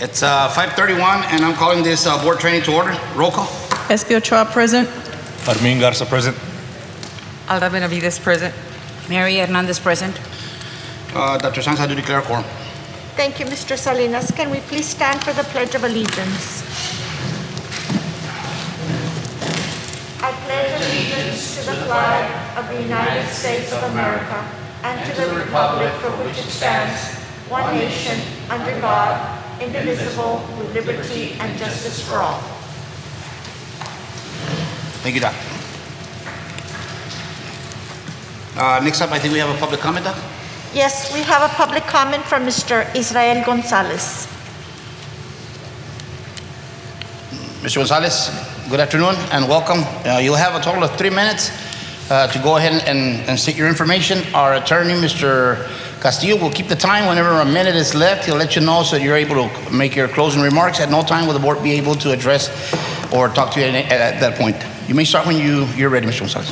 It's 5:31, and I'm calling this board training to order. Roll call. Espi Ochoa present. Armin Garza present. Alda Benavides present. Mary Hernandez present. Dr. Sanz, I do declare a quorum. Thank you, Mr. Salinas. Can we please stand for the Pledge of Allegiance? I pledge allegiance to the flag of the United States of America and to the republic for which it stands, one nation, under God, indivisible, with liberty and justice for all. Thank you, Doc. Next up, I think we have a public comment, Doc. Yes, we have a public comment from Mr. Israel Gonzalez. Mr. Gonzalez, good afternoon and welcome. You'll have a total of 3 minutes to go ahead and state your information. Our attorney, Mr. Castillo, will keep the time. Whenever a minute is left, he'll let you know so you're able to make your closing remarks. At no time will the board be able to address or talk to you at that point. You may start when you're ready, Mr. Gonzalez.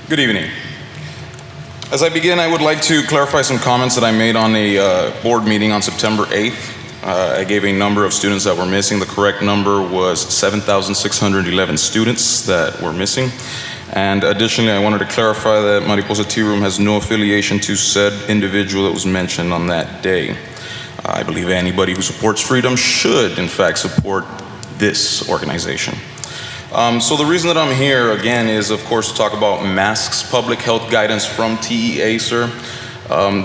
Good evening. As I begin, I would like to clarify some comments that I made on a board meeting on September 8th. I gave a number of students that were missing. The correct number was 7,611 students that were missing. And additionally, I wanted to clarify that Mariposa Tea Room has no affiliation to said individual that was mentioned on that day. I believe anybody who supports freedom should, in fact, support this organization. So the reason that I'm here, again, is, of course, to talk about masks, public health guidance from TEA, sir.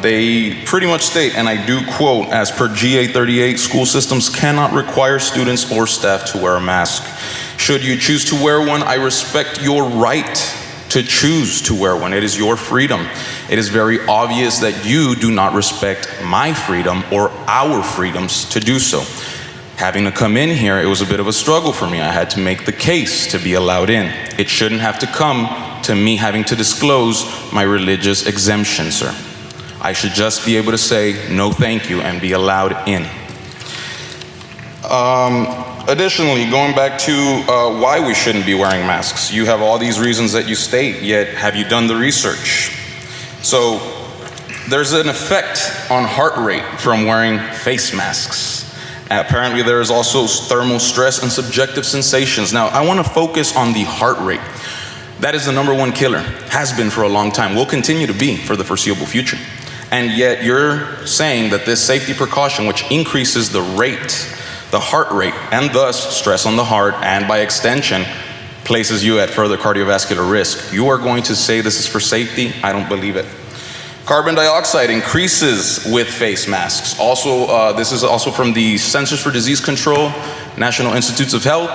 They pretty much state, and I do quote, as per GA 38, school systems cannot require students or staff to wear a mask. Should you choose to wear one, I respect your right to choose to wear one. It is your freedom. It is very obvious that you do not respect my freedom or our freedoms to do so. Having to come in here, it was a bit of a struggle for me. I had to make the case to be allowed in. It shouldn't have to come to me having to disclose my religious exemption, sir. I should just be able to say, no thank you, and be allowed in. Additionally, going back to why we shouldn't be wearing masks. You have all these reasons that you state, yet have you done the research? So there's an effect on heart rate from wearing face masks. Apparently there is also thermal stress and subjective sensations. Now, I want to focus on the heart rate. That is the #1 killer, has been for a long time, will continue to be for the foreseeable future. And yet you're saying that this safety precaution, which increases the rate, the heart rate, and thus stress on the heart, and by extension, places you at further cardiovascular risk. You are going to say this is for safety? I don't believe it. Carbon dioxide increases with face masks. Also, this is also from the Centers for Disease Control, National Institutes of Health,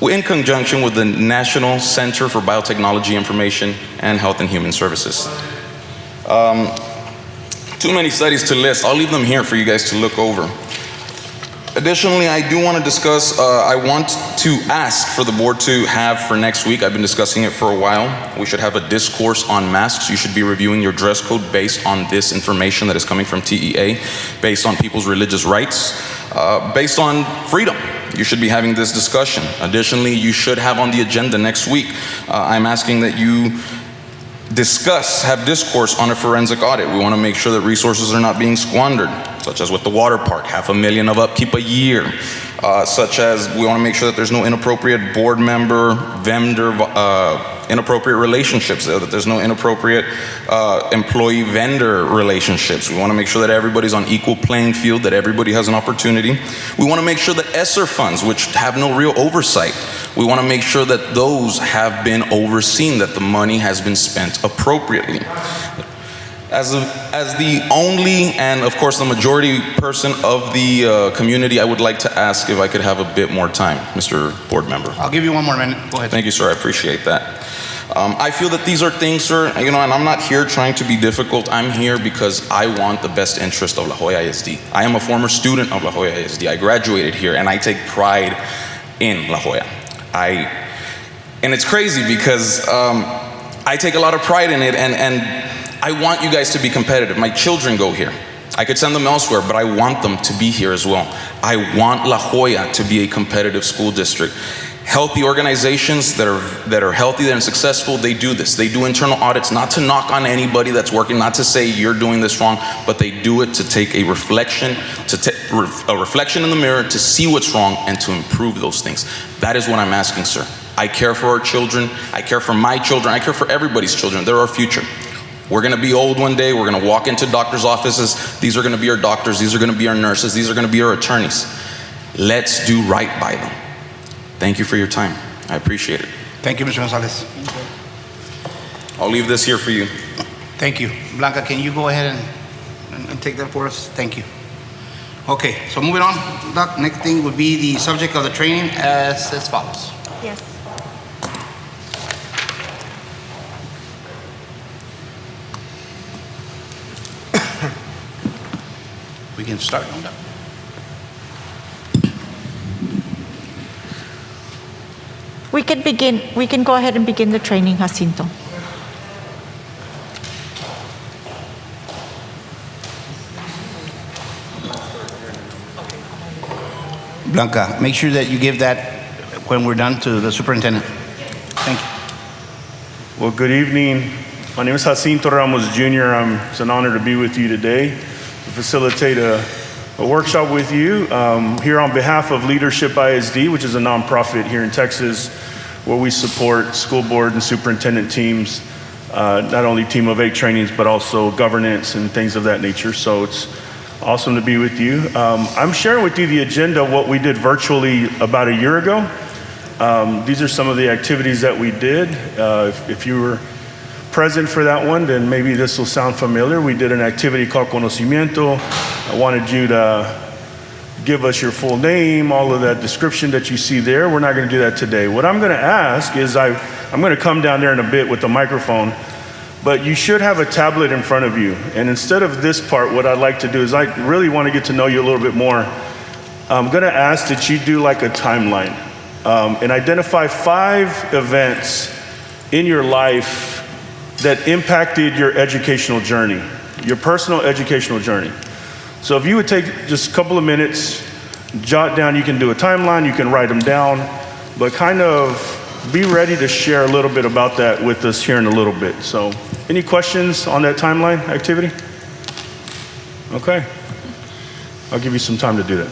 in conjunction with the National Center for Biotechnology Information and Health and Human Services. Too many studies to list. I'll leave them here for you guys to look over. Additionally, I do want to discuss, I want to ask for the board to have for next week, I've been discussing it for a while, we should have a discourse on masks. You should be reviewing your dress code based on this information that is coming from TEA, based on people's religious rights, based on freedom. You should be having this discussion. Additionally, you should have on the agenda next week, I'm asking that you have discourse on a forensic audit. We want to make sure that resources are not being squandered, such as with the water park, $500,000 of upkeep a year, such as we want to make sure that there's no inappropriate board member, vendor, inappropriate relationships, that there's no inappropriate employee-vendor relationships. We want to make sure that everybody's on equal playing field, that everybody has an opportunity. We want to make sure that ESSER funds, which have no real oversight, we want to make sure that those have been overseen, that the money has been spent appropriately. As the only and of course the majority person of the community, I would like to ask if I could have a bit more time, Mr. Board Member. I'll give you 1 more minute. Go ahead. Thank you, sir. I appreciate that. I feel that these are things, sir, and I'm not here trying to be difficult. I'm here because I want the best interest of La Jolla ISD. I am a former student of La Jolla ISD. I graduated here, and I take pride in La Jolla. And it's crazy because I take a lot of pride in it, and I want you guys to be competitive. My children go here. I could send them elsewhere, but I want them to be here as well. I want La Jolla to be a competitive school district. Healthy organizations that are healthy and successful, they do this. They do internal audits, not to knock on anybody that's working, not to say you're doing this wrong, but they do it to take a reflection, a reflection in the mirror to see what's wrong and to improve those things. That is what I'm asking, sir. I care for our children. I care for my children. I care for everybody's children. They're our future. We're going to be old one day. We're going to walk into doctors' offices. These are going to be our doctors. These are going to be our nurses. These are going to be our attorneys. Let's do right by them. Thank you for your time. I appreciate it. Thank you, Mr. Gonzalez. I'll leave this here for you. Thank you. Blanca, can you go ahead and take that for us? Thank you. Okay, so moving on, Doc, next thing would be the subject of the training as follows. Yes. We can start on that. We can go ahead and begin the training, Jacinto. Blanca, make sure that you give that when we're done to the superintendent. Thank you. Well, good evening. My name is Jacinto Ramos Jr. It's an honor to be with you today to facilitate a workshop with you here on behalf of Leadership ISD, which is a nonprofit here in Texas where we support school board and superintendent teams, not only Team of 8 trainings, but also governance and things of that nature. So it's awesome to be with you. I'm sharing with you the agenda of what we did virtually about a year ago. These are some of the activities that we did. If you were present for that one, then maybe this will sound familiar. We did an activity called Conocimiento. I wanted you to give us your full name, all of that description that you see there. We're not going to do that today. What I'm going to ask is I'm going to come down there in a bit with the microphone, but you should have a tablet in front of you. And instead of this part, what I'd like to do is I really want to get to know you a little bit more. I'm going to ask that you do like a timeline and identify 5 events in your life that impacted your educational journey, your personal educational journey. So if you would take just a couple of minutes, jot down, you can do a timeline, you can write them down, but kind of be ready to share a little bit about that with us here in a little bit. So any questions on that timeline activity? Okay. I'll give you some time to do that.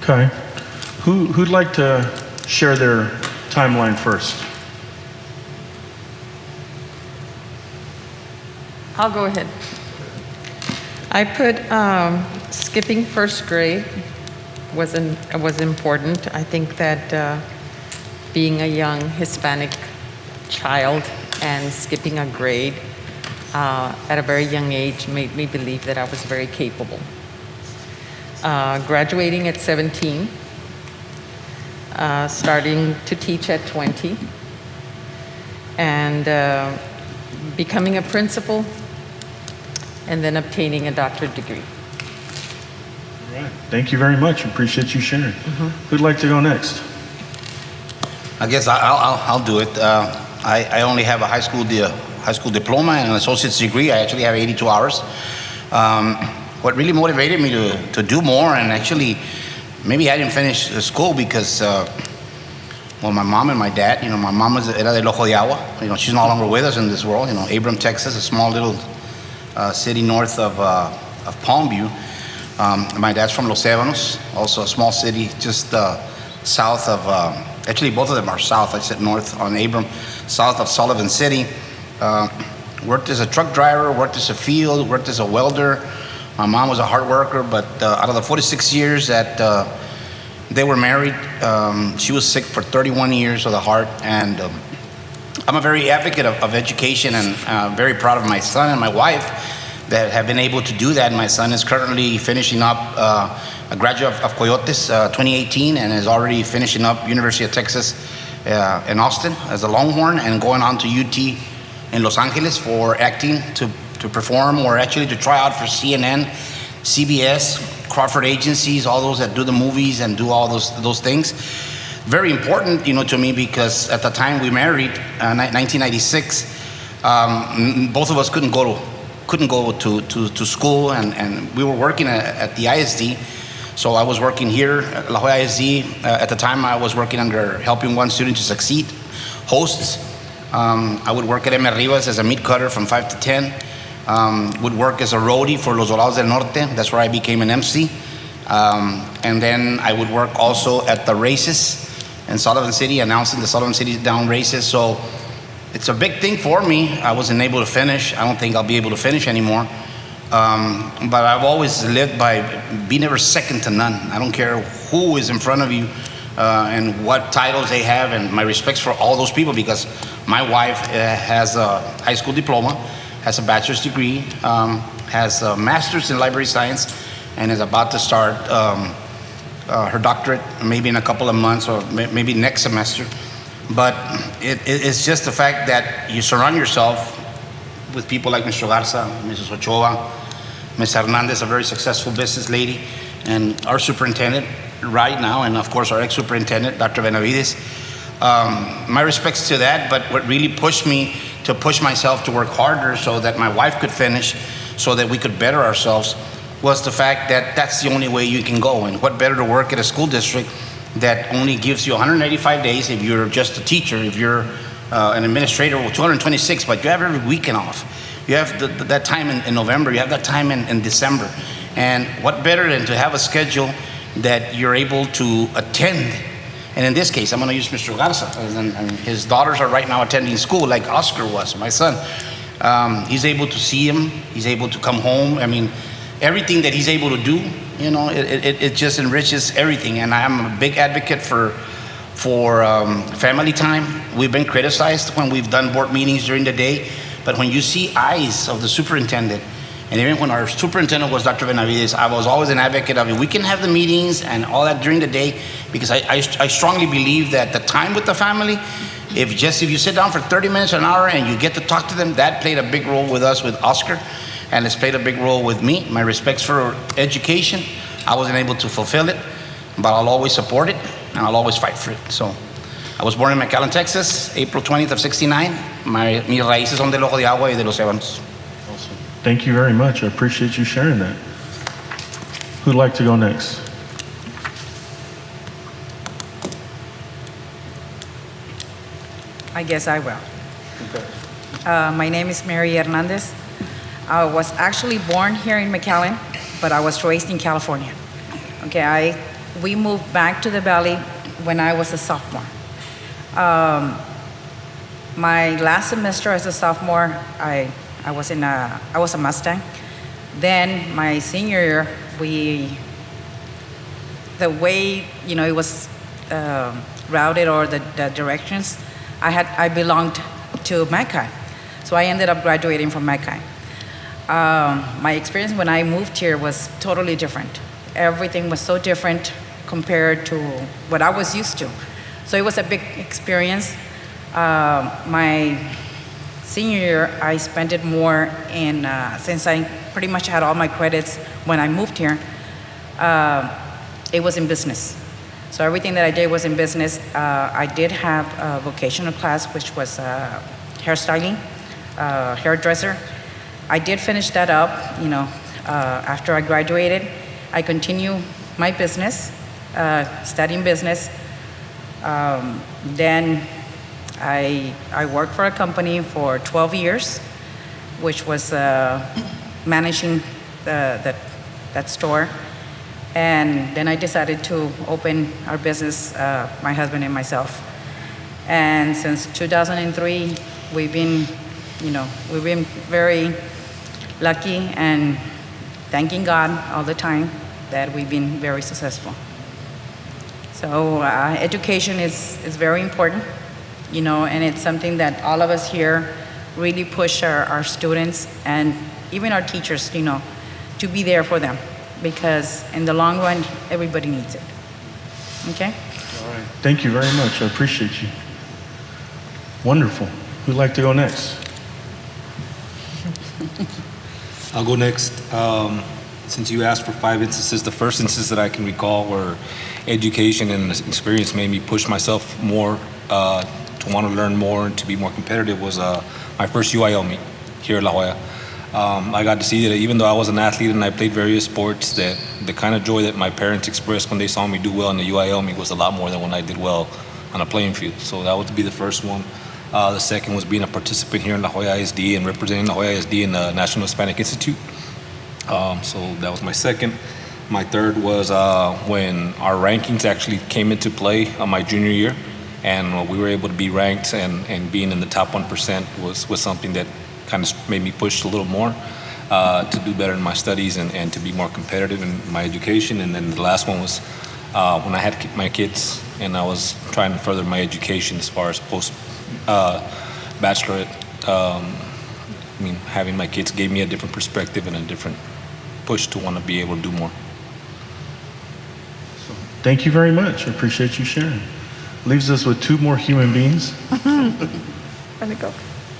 Okay. Who'd like to share their timeline first? I'll go ahead. I put skipping first grade, was important. I think that being a young Hispanic child and skipping a grade at a very young age made me believe that I was very capable. Graduating at 17, starting to teach at 20, and becoming a principal, and then obtaining a doctorate degree. All right. Thank you very much. Appreciate you sharing. Who'd like to go next? I guess I'll do it. I only have a high school diploma and an associate's degree. I actually have 82 hours. What really motivated me to do more, and actually, maybe I didn't finish school because, well, my mom and my dad, my mom era del Ojo de Agua. She's no longer with us in this world. Abram, Texas, a small little city north of Palmview. My dad's from Los Ébanos, also a small city just south of, actually both of them are south. I said north on Abram, south of Sullivan City. Worked as a truck driver, worked as a field, worked as a welder. My mom was a hard worker, but out of the 46 years that they were married, she was sick for 31 years of the heart. And I'm a very advocate of education, and very proud of my son and my wife that have been able to do that. My son is currently finishing up a graduate of Coyotes 2018, and is already finishing up University of Texas in Austin as a Longhorn, and going on to UT in Los Angeles for acting to perform, or actually to try out for CNN, CBS, Crawford agencies, all those that do the movies and do all those things. Very important, to me, because at the time we married, 1996, both of us couldn't go to school, and we were working at the ISD. So I was working here at La Jolla ISD. At the time, I was working under Helping One Student to Succeed, hosts. I would work at M. Rivas as a meat cutter from 5 to 10. Would work as a roadie for Los Dorados del Norte. That's where I became an MC. And then I would work also at the races in Sullivan City, announcing the Sullivan City Down races. So it's a big thing for me. I wasn't able to finish. I don't think I'll be able to finish anymore. But I've always lived by be never second to none. I don't care who is in front of you and what titles they have, and my respects for all those people, because my wife has a high school diploma, has a bachelor's degree, has a master's in library science, and is about to start her doctorate maybe in a couple of months, or maybe next semester. But it's just the fact that you surround yourself with people like Mr. Garza, Mrs. Ochoa, Ms. Hernandez, a very successful business lady, and our superintendent right now, and of course our ex-superintendent, Dr. Benavides. My respects to that, but what really pushed me to push myself to work harder so that my wife could finish, so that we could better ourselves, was the fact that that's the only way you can go. And what better to work at a school district that only gives you 185 days if you're just a teacher, if you're an administrator, well, 226, but you have every weekend off. You have that time in November, you have that time in December. And what better than to have a schedule that you're able to attend. And in this case, I'm going to use Mr. Garza. And his daughters are right now attending school, like Oscar was, my son. He's able to see him. He's able to come home. I mean, everything that he's able to do, it just enriches everything. And I'm a big advocate for family time. We've been criticized when we've done board meetings during the day, but when you see eyes of the superintendent, and even when our superintendent was Dr. Benavides, I was always an advocate of it. We can have the meetings and all that during the day, because I strongly believe that the time with the family, if you sit down for 30 minutes, an hour, and you get to talk to them, that played a big role with us, with Oscar, and it's played a big role with me. My respects for education, I wasn't able to fulfill it, but I'll always support it, and I'll always fight for it. So I was born in McAllen, Texas, April 20th of 69. Mis raíces son del Ojo de Agua y de Los Ébanos. Thank you very much. I appreciate you sharing that. Who'd like to go next? I guess I will. My name is Mary Hernandez. I was actually born here in McAllen, but I was raised in California. Okay, we moved back to the Valley when I was a sophomore. My last semester as a sophomore, I was a Mustang. Then my senior year, the way, it was routed, or the directions, I belonged to Mackay. So I ended up graduating from Mackay. My experience when I moved here was totally different. Everything was so different compared to what I was used to. So it was a big experience. My senior year, I spent it more in, since I pretty much had all my credits when I moved here, it was in business. So everything that I did was in business. I did have a vocational class, which was hairstyling, hairdresser. I did finish that up, after I graduated. I continued my business, studying business. Then I worked for a company for 12 years, which was managing that store. And then I decided to open our business, my husband and myself. And since 2003, we've been very lucky and thanking God all the time that we've been very successful. So education is very important, and it's something that all of us here really push our students and even our teachers, to be there for them, because in the long run, everybody needs it. Okay? All right. Thank you very much. I appreciate you. Wonderful. Who'd like to go next? I'll go next. Since you asked for 5 instances, the first instance that I can recall where education and experience made me push myself more to want to learn more and to be more competitive was my first UIL meet here at La Jolla. I got to see that even though I was an athlete and I played various sports, that the kind of joy that my parents expressed when they saw me do well in the UIL meet was a lot more than when I did well on a playing field. So that would be the first one. The second was being a participant here in LJISD and representing LJISD in the National Hispanic Institute. So that was my second. My third was when our rankings actually came into play on my junior year, and we were able to be ranked, and being in the top 1% was something that kind of made me push a little more to do better in my studies and to be more competitive in my education. And then the last one was when I had my kids and I was trying to further my education as far as bachelorette. Having my kids gave me a different perspective and a different push to want to be able to do more. Thank you very much. I appreciate you sharing. Leaves us with 2 more human beings. Let me go.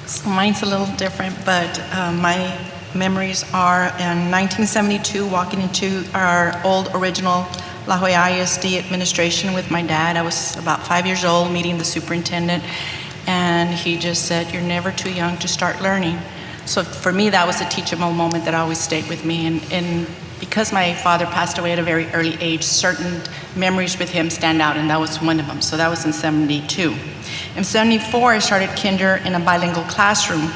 So mine's a little different, but my memories are in 1972, walking into our old original La Jolla ISD administration with my dad. I was about 5 years old, meeting the superintendent, and he just said, "You're never too young to start learning." So for me, that was a teachable moment that always stayed with me. And because my father passed away at a very early age, certain memories with him stand out, and that was one of them. So that was in 72. In 74, I started kinder in a bilingual classroom.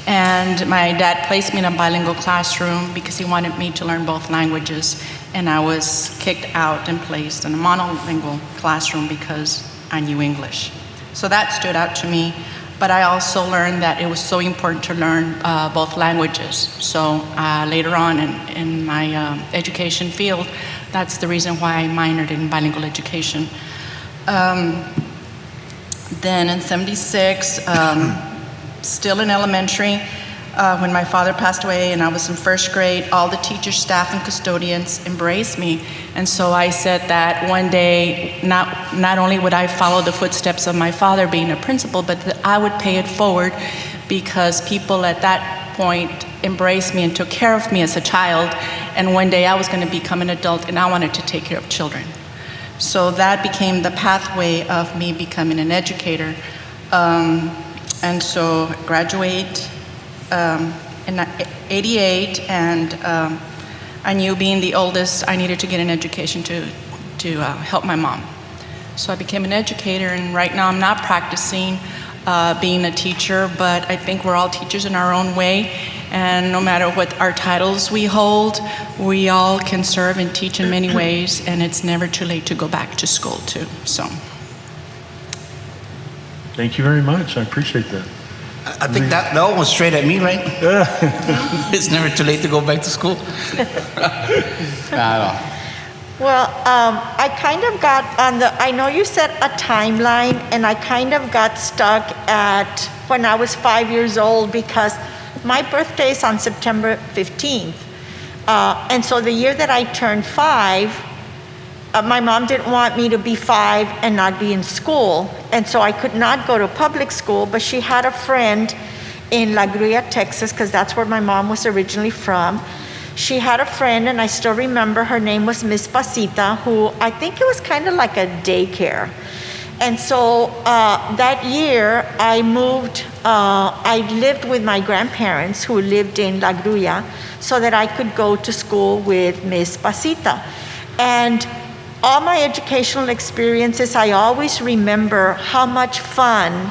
And my dad placed me in a bilingual classroom because he wanted me to learn both languages. And I was kicked out and placed in a monolingual classroom because I knew English. So that stood out to me. But I also learned that it was so important to learn both languages. So later on in my education field, that's the reason why I minored in bilingual education. Then in 76, still in elementary, when my father passed away and I was in first grade, all the teachers, staff, and custodians embraced me. And so I said that one day, not only would I follow the footsteps of my father being a principal, but that I would pay it forward, because people at that point embraced me and took care of me as a child. And one day I was going to become an adult and I wanted to take care of children. So that became the pathway of me becoming an educator. And so I graduate in 88, and I knew, being the oldest, I needed to get an education to help my mom. So I became an educator, and right now I'm not practicing being a teacher, but I think we're all teachers in our own way, and no matter what our titles we hold, we all can serve and teach in many ways, and it's never too late to go back to school too. So. Thank you very much. I appreciate that. I think that one was straight at me, right? It's never too late to go back to school. No. Well, I kind of got on I know you said a timeline, and I kind of got stuck at when I was 5 years old because my birthday is on September 15th. And so the year that I turned 5, my mom didn't want me to be 5 and not be in school. And so I could not go to public school, but she had a friend in La Grulla, Texas, because that's where my mom was originally from. She had a friend, and I still remember her name was Miss Pasita, who I think it was kind of like a daycare. And so that year I moved, I lived with my grandparents who lived in La Grulla so that I could go to school with Miss Pasita. And all my educational experiences, I always remember how much fun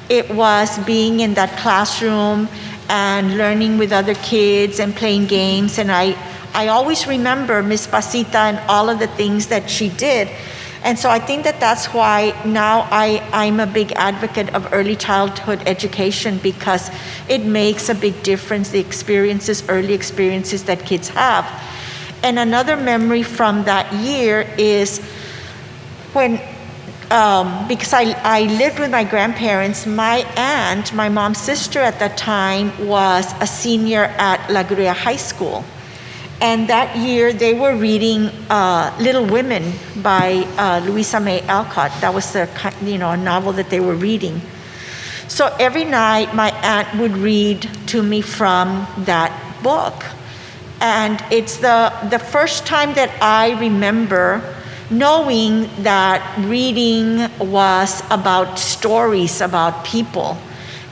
it was being in that classroom and learning with other kids and playing games. And I always remember Miss Pasita and all of the things that she did. And so I think that that's why now I'm a big advocate of early childhood education, because it makes a big difference, the experiences, early experiences that kids have. And another memory from that year is when, because I lived with my grandparents, my aunt, my mom's sister at that time, was a senior at La Grulla High School. And that year they were reading Little Women by Louisa May Alcott. That was a novel that they were reading. So every night my aunt would read to me from that book. And it's the first time that I remember knowing that reading was about stories, about people.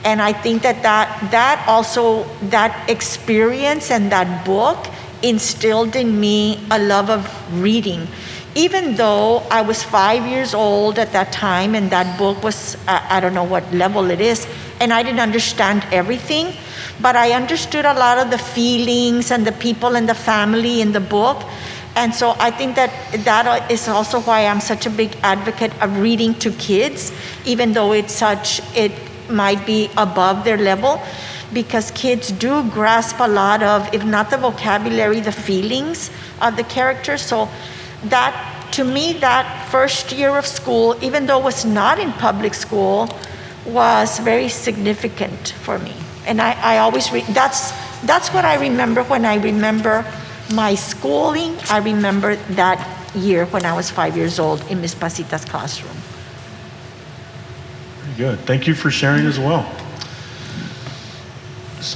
And I think that also, that experience and that book instilled in me a love of reading. Even though I was 5 years old at that time, and that book was, I don't know what level it is, and I didn't understand everything, but I understood a lot of the feelings and the people and the family in the book. And so I think that is also why I'm such a big advocate of reading to kids, even though it might be above their level, because kids do grasp a lot of, if not the vocabulary, the feelings of the characters. So that, to me, that first year of school, even though it was not in public school, was very significant for me. And I always, that's what I remember when I remember my schooling. I remember that year when I was 5 years old in Miss Pasita's classroom. Very good. Thank you for sharing as well.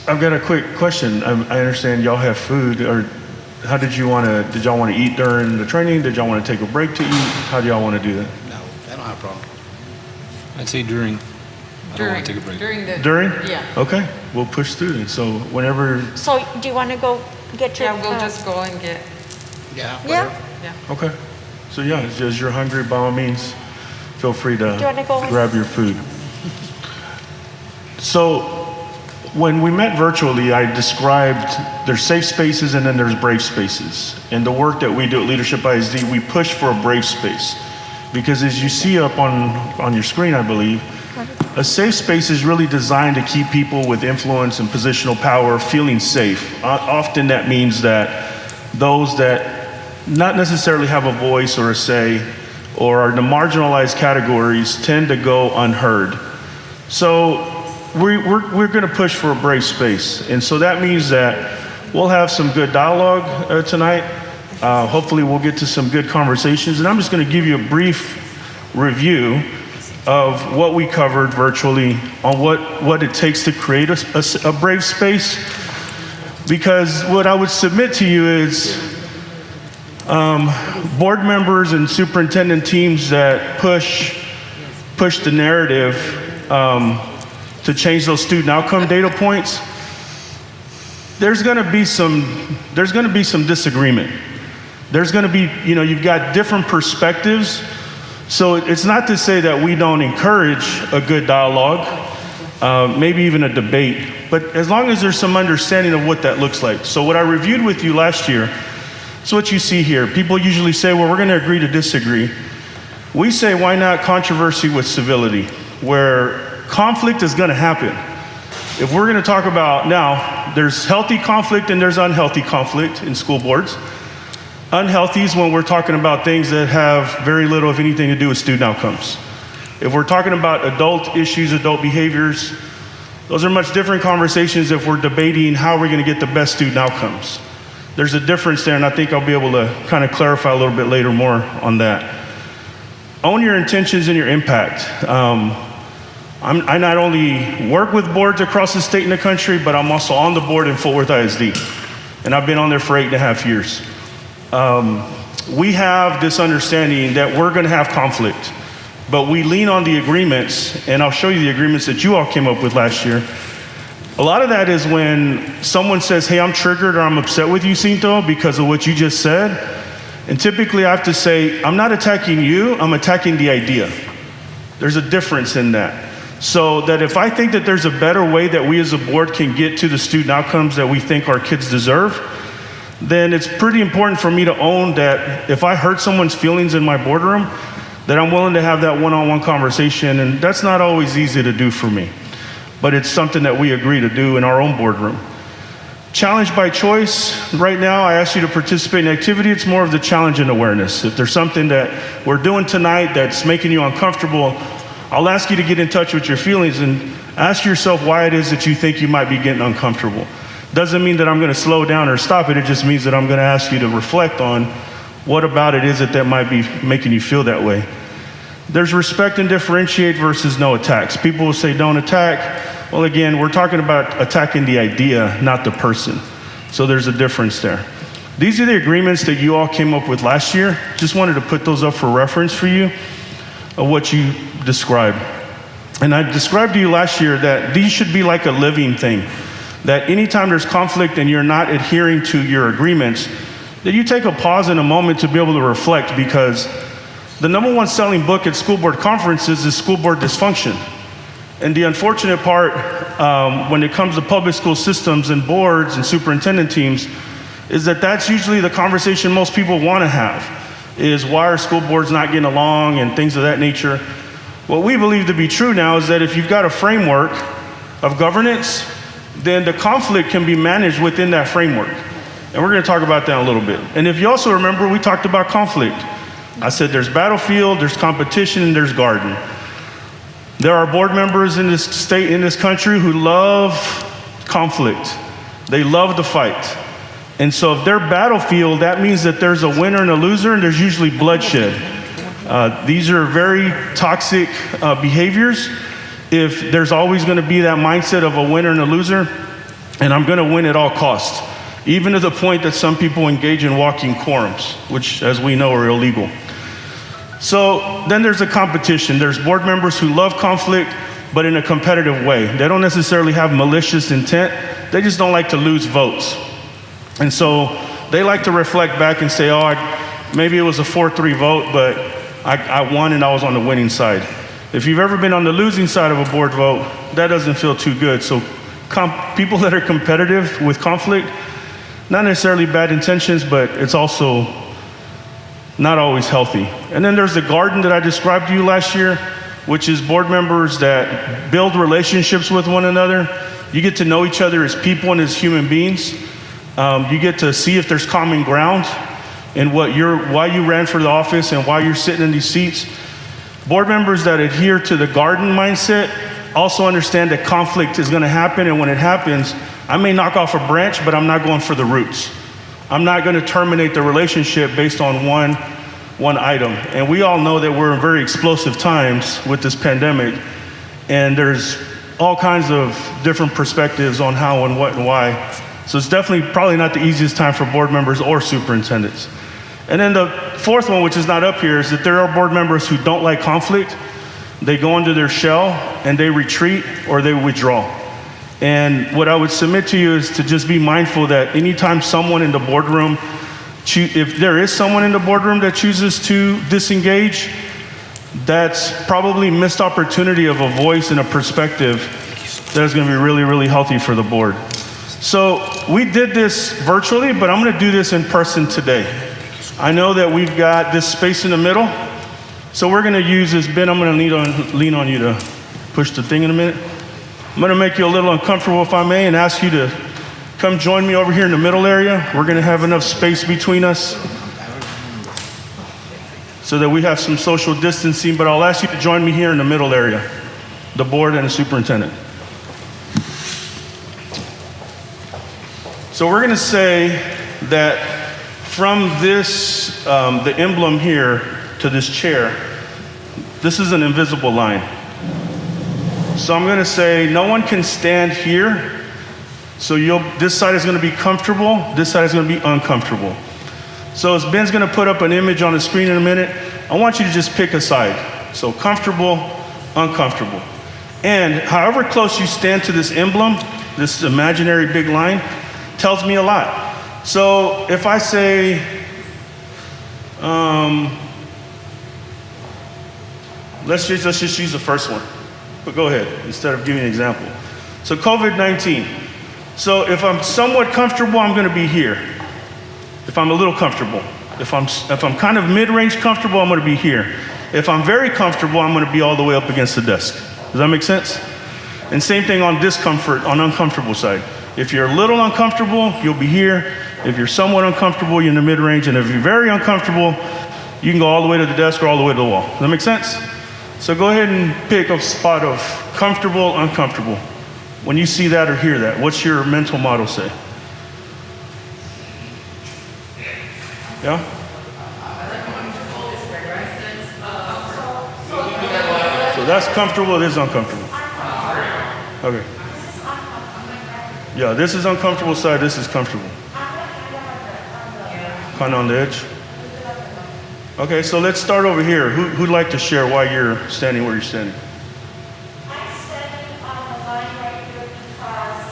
I've got a quick question. I understand y'all have food, or how did y'all want to eat during the training? Did y'all want to take a break to eat? How do y'all want to do that? No, I don't have a problem. I'd say during. I don't want to take a break. During? Yeah. Okay, we'll push through it. So whenever. So do you want to go get your... Yeah, we'll just go and get. Yeah. Yeah? Okay. So yeah, as you're hungry, by all means, feel free to you wanna go in? grab your food. So when we met virtually, I described there's safe spaces and then there's brave spaces. And the work that we do at Leadership ISD, we push for a brave space. Because as you see up on your screen, I believe, a safe space is really designed to keep people with influence and positional power feeling safe. Often that means that those that not necessarily have a voice or a say or are in the marginalized categories tend to go unheard. So we're going to push for a brave space. And so that means that we'll have some good dialogue tonight. Hopefully we'll get to some good conversations. And I'm just going to give you a brief review of what we covered virtually on what it takes to create a brave space. Because what I would submit to you is board members and superintendent teams that push the narrative to change those student outcome data points, there's going to be some disagreement. There's going to be, you've got different perspectives. So it's not to say that we don't encourage a good dialogue, maybe even a debate, but as long as there's some understanding of what that looks like. So what I reviewed with you last year is what you see here. People usually say, well, we're going to agree to disagree. We say, why not controversy with civility, where conflict is going to happen. If we're going to talk about, now, there's healthy conflict and there's unhealthy conflict in school boards. Unhealthy is when we're talking about things that have very little, if anything, to do with student outcomes. If we're talking about adult issues, adult behaviors, those are much different conversations if we're debating how we're going to get the best student outcomes. There's a difference there, and I think I'll be able to kind of clarify a little bit later more on that. Own your intentions and your impact. I not only work with boards across the state and the country, but I'm also on the board in Fort Worth ISD, and I've been on there for 8.5 years. We have this understanding that we're going to have conflict, but we lean on the agreements, and I'll show you the agreements that you all came up with last year. A lot of that is when someone says, hey, I'm triggered or I'm upset with you, Cinto, because of what you just said. And typically I have to say, I'm not attacking you, I'm attacking the idea. There's a difference in that. So that if I think that there's a better way that we as a board can get to the student outcomes that we think our kids deserve, then it's pretty important for me to own that if I hurt someone's feelings in my boardroom, that I'm willing to have that one-on-one conversation, and that's not always easy to do for me. But it's something that we agree to do in our own boardroom. Challenge by choice. Right now, I ask you to participate in activity. It's more of the challenge and awareness. If there's something that we're doing tonight that's making you uncomfortable, I'll ask you to get in touch with your feelings and ask yourself why it is that you think you might be getting uncomfortable. Doesn't mean that I'm going to slow down or stop it. It just means that I'm going to ask you to reflect on what about it is that might be making you feel that way. There's respect and differentiate versus no attacks. People will say don't attack. Well, again, we're talking about attacking the idea, not the person. So there's a difference there. These are the agreements that you all came up with last year. Just wanted to put those up for reference for you of what you described. And I described to you last year that these should be like a living thing. That anytime there's conflict and you're not adhering to your agreements, that you take a pause and a moment to be able to reflect, because the number one selling book at school board conferences is school board dysfunction. And the unfortunate part when it comes to public school systems and boards and superintendent teams is that that's usually the conversation most people want to have, is why are school boards not getting along and things of that nature. What we believe to be true now is that if you've got a framework of governance, then the conflict can be managed within that framework. And we're going to talk about that in a little bit. And if you also remember, we talked about conflict. I said there's battlefield, there's competition, and there's garden. There are board members in this state, in this country, who love conflict. They love the fight. And so if they're battlefield, that means that there's a winner and a loser, and there's usually bloodshed. These are very toxic behaviors. If there's always going to be that mindset of a winner and a loser, and I'm going to win at all costs, even to the point that some people engage in walking quorums, which, as we know, are illegal. So then there's a competition. There's board members who love conflict, but in a competitive way. They don't necessarily have malicious intent. They just don't like to lose votes. And so they like to reflect back and say, oh, maybe it was a 4-3 vote, but I won and I was on the winning side. If you've ever been on the losing side of a board vote, that doesn't feel too good. So people that are competitive with conflict, not necessarily bad intentions, but it's also not always healthy. And then there's the garden that I described to you last year, which is board members that build relationships with one another. You get to know each other as people and as human beings. You get to see if there's common ground in why you ran for the office and why you're sitting in these seats. Board members that adhere to the garden mindset also understand that conflict is going to happen, and when it happens, I may knock off a branch, but I'm not going for the roots. I'm not going to terminate the relationship based on one item. And we all know that we're in very explosive times with this pandemic, and there's all kinds of different perspectives on how and what and why. So it's definitely probably not the easiest time for board members or superintendents. And then the fourth one, which is not up here, is that there are board members who don't like conflict. They go into their shell and they retreat or they withdraw. And what I would submit to you is to just be mindful that anytime someone in the boardroom, if there is someone in the boardroom that chooses to disengage, that's probably missed opportunity of a voice and a perspective that is going to be really, really healthy for the board. So we did this virtually, but I'm going to do this in person today. I know that we've got this space in the middle, so we're going to use this. Ben, I'm going to lean on you to push the thing in a minute. I'm going to make you a little uncomfortable, if I may, and ask you to come join me over here in the middle area. We're going to have enough space between us. so that we have some social distancing, but I'll ask you to join me here in the middle area, the board and the superintendent. So we're going to say that from this, the emblem here to this chair, this is an invisible line. So I'm going to say no one can stand here. So this side is going to be comfortable, this side is going to be uncomfortable. So as Ben's going to put up an image on the screen in a minute, I want you to just pick a side. So comfortable, uncomfortable. And however close you stand to this emblem, this imaginary big line, tells me a lot. So if I say, let's just use the first one. But go ahead, instead of giving an example. So COVID-19. So if I'm somewhat comfortable, I'm going to be here. If I'm a little comfortable. If I'm kind of mid-range comfortable, I'm going to be here. If I'm very comfortable, I'm going to be all the way up against the desk. Does that make sense? And same thing on discomfort, on uncomfortable side. If you're a little uncomfortable, you'll be here. If you're somewhat uncomfortable, you're in the mid-range. And if you're very uncomfortable, you can go all the way to the desk or all the way to the wall. Does that make sense? So go ahead and pick a spot of comfortable, uncomfortable. When you see that or hear that, what's your mental model say? Yeah? So that's comfortable, this is uncomfortable. Okay. Yeah, this is uncomfortable side, this is comfortable. Kind of on the edge. Okay, so let's start over here. Who'd like to share why you're standing where you're standing? I'm standing on the line right here because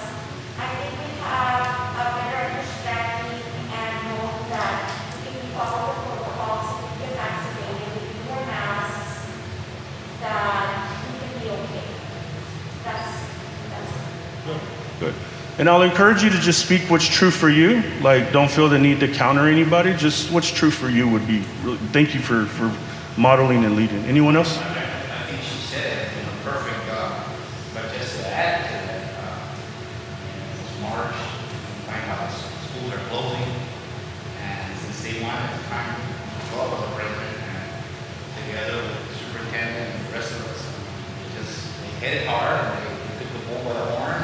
I think we have a better understanding and know that if we follow the protocols, if we get vaccinated, if we wear masks, that we can be okay. That's Good. And I'll encourage you to just speak what's true for you. Like, don't feel the need to counter anybody. Just what's true for you would be. Really, thank you for modeling and leading. Anyone else? I think she said it, perfect. But just to add to that, it's March, we find out schools are closing, and since they wanted to kind of go with the president and together with the superintendent and the rest of us, they hit it hard, and they took the bull by the horn.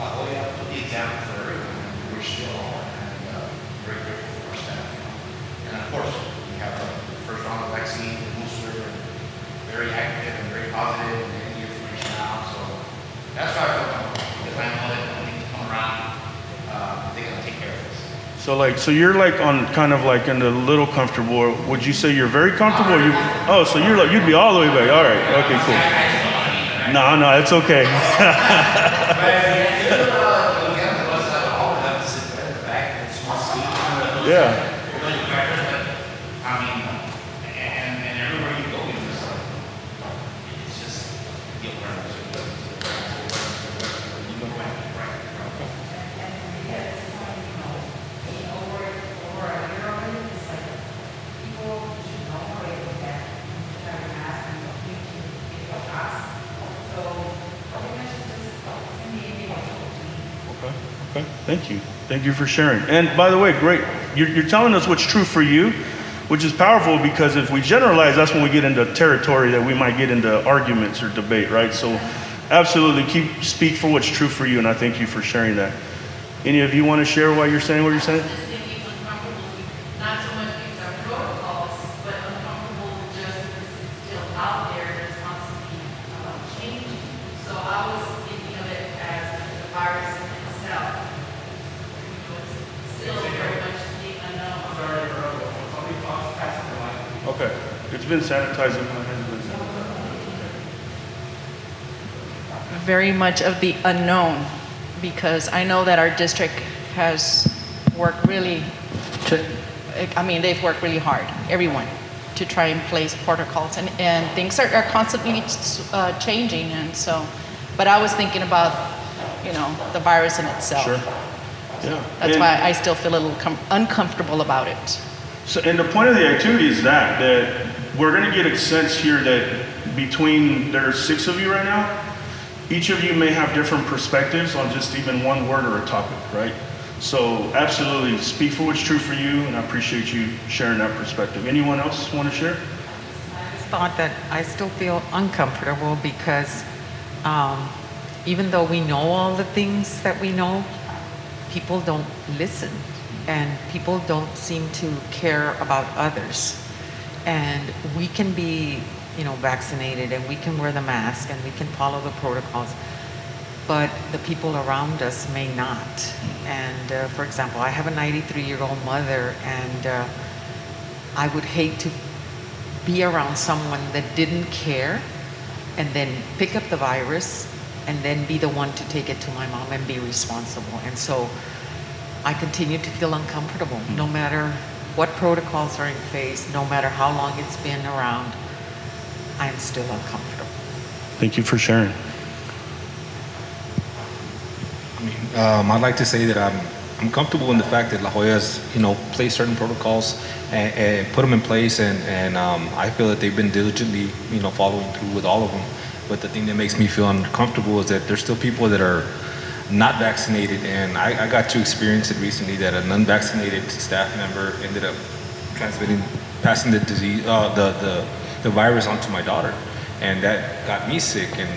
Oh yeah, put the example for everyone. We're still on, and very grateful for our staff. And of course, we have the first round of vaccine, the booster, and very active and very positive, and getting the information out. So that's why I feel comfortable, because I know that when things come around, they're gonna take care of us. So you're like on kind of like in the little comfortable. Would you say you're very comfortable? So you're like you'd be all the way back. All right. Okay. Cool. No, it's okay. Yeah. I mean, and everywhere you go, it's just the awareness. Okay. Thank you. Thank you for sharing. And by the way, great. You're telling us what's true for you, which is powerful because if we generalize, that's when we get into territory that we might get into arguments or debate, right? So absolutely speak for what's true for you, and I thank you for sharing that. Any of you want to share why you're saying what you're saying? Just thinking uncomfortable, not so much because our protocols, but uncomfortable just because it's still out there and it's constantly changing. So I was thinking of it as the virus in itself. It's still very much the unknown. Okay. It's been sanitized. Very much of the unknown, because I know that our district has worked really, they've worked really hard, everyone, to try and place protocols, and things are constantly changing, and so, but I was thinking about, the virus in itself. Sure. Yeah. That's why I still feel a little uncomfortable about it. So, and the point of the activity is that we're going to get a sense here that there's 6 of you right now, each of you may have different perspectives on just even one word or a topic, right? So absolutely, speak for what's true for you, and I appreciate you sharing that perspective. Anyone else want to share? Thought that I still feel uncomfortable because even though we know all the things that we know, people don't listen and people don't seem to care about others. And we can be, vaccinated and we can wear the mask and we can follow the protocols, but the people around us may not. And for example, I have a 93-year-old mother, and I would hate to be around someone that didn't care and then pick up the virus and then be the one to take it to my mom and be responsible. And so I continue to feel uncomfortable no matter what protocols are in place, no matter how long it's been around. I'm still uncomfortable. Thank you for sharing. I'd like to say that I'm comfortable in the fact that La Jolla's, placed certain protocols and put them in place, and I feel that they've been diligently, following through with all of them. But the thing that makes me feel uncomfortable is that there's still people that are not vaccinated, and I got to experience it recently that an unvaccinated staff member ended up passing the disease, the virus onto my daughter, and that got me sick. And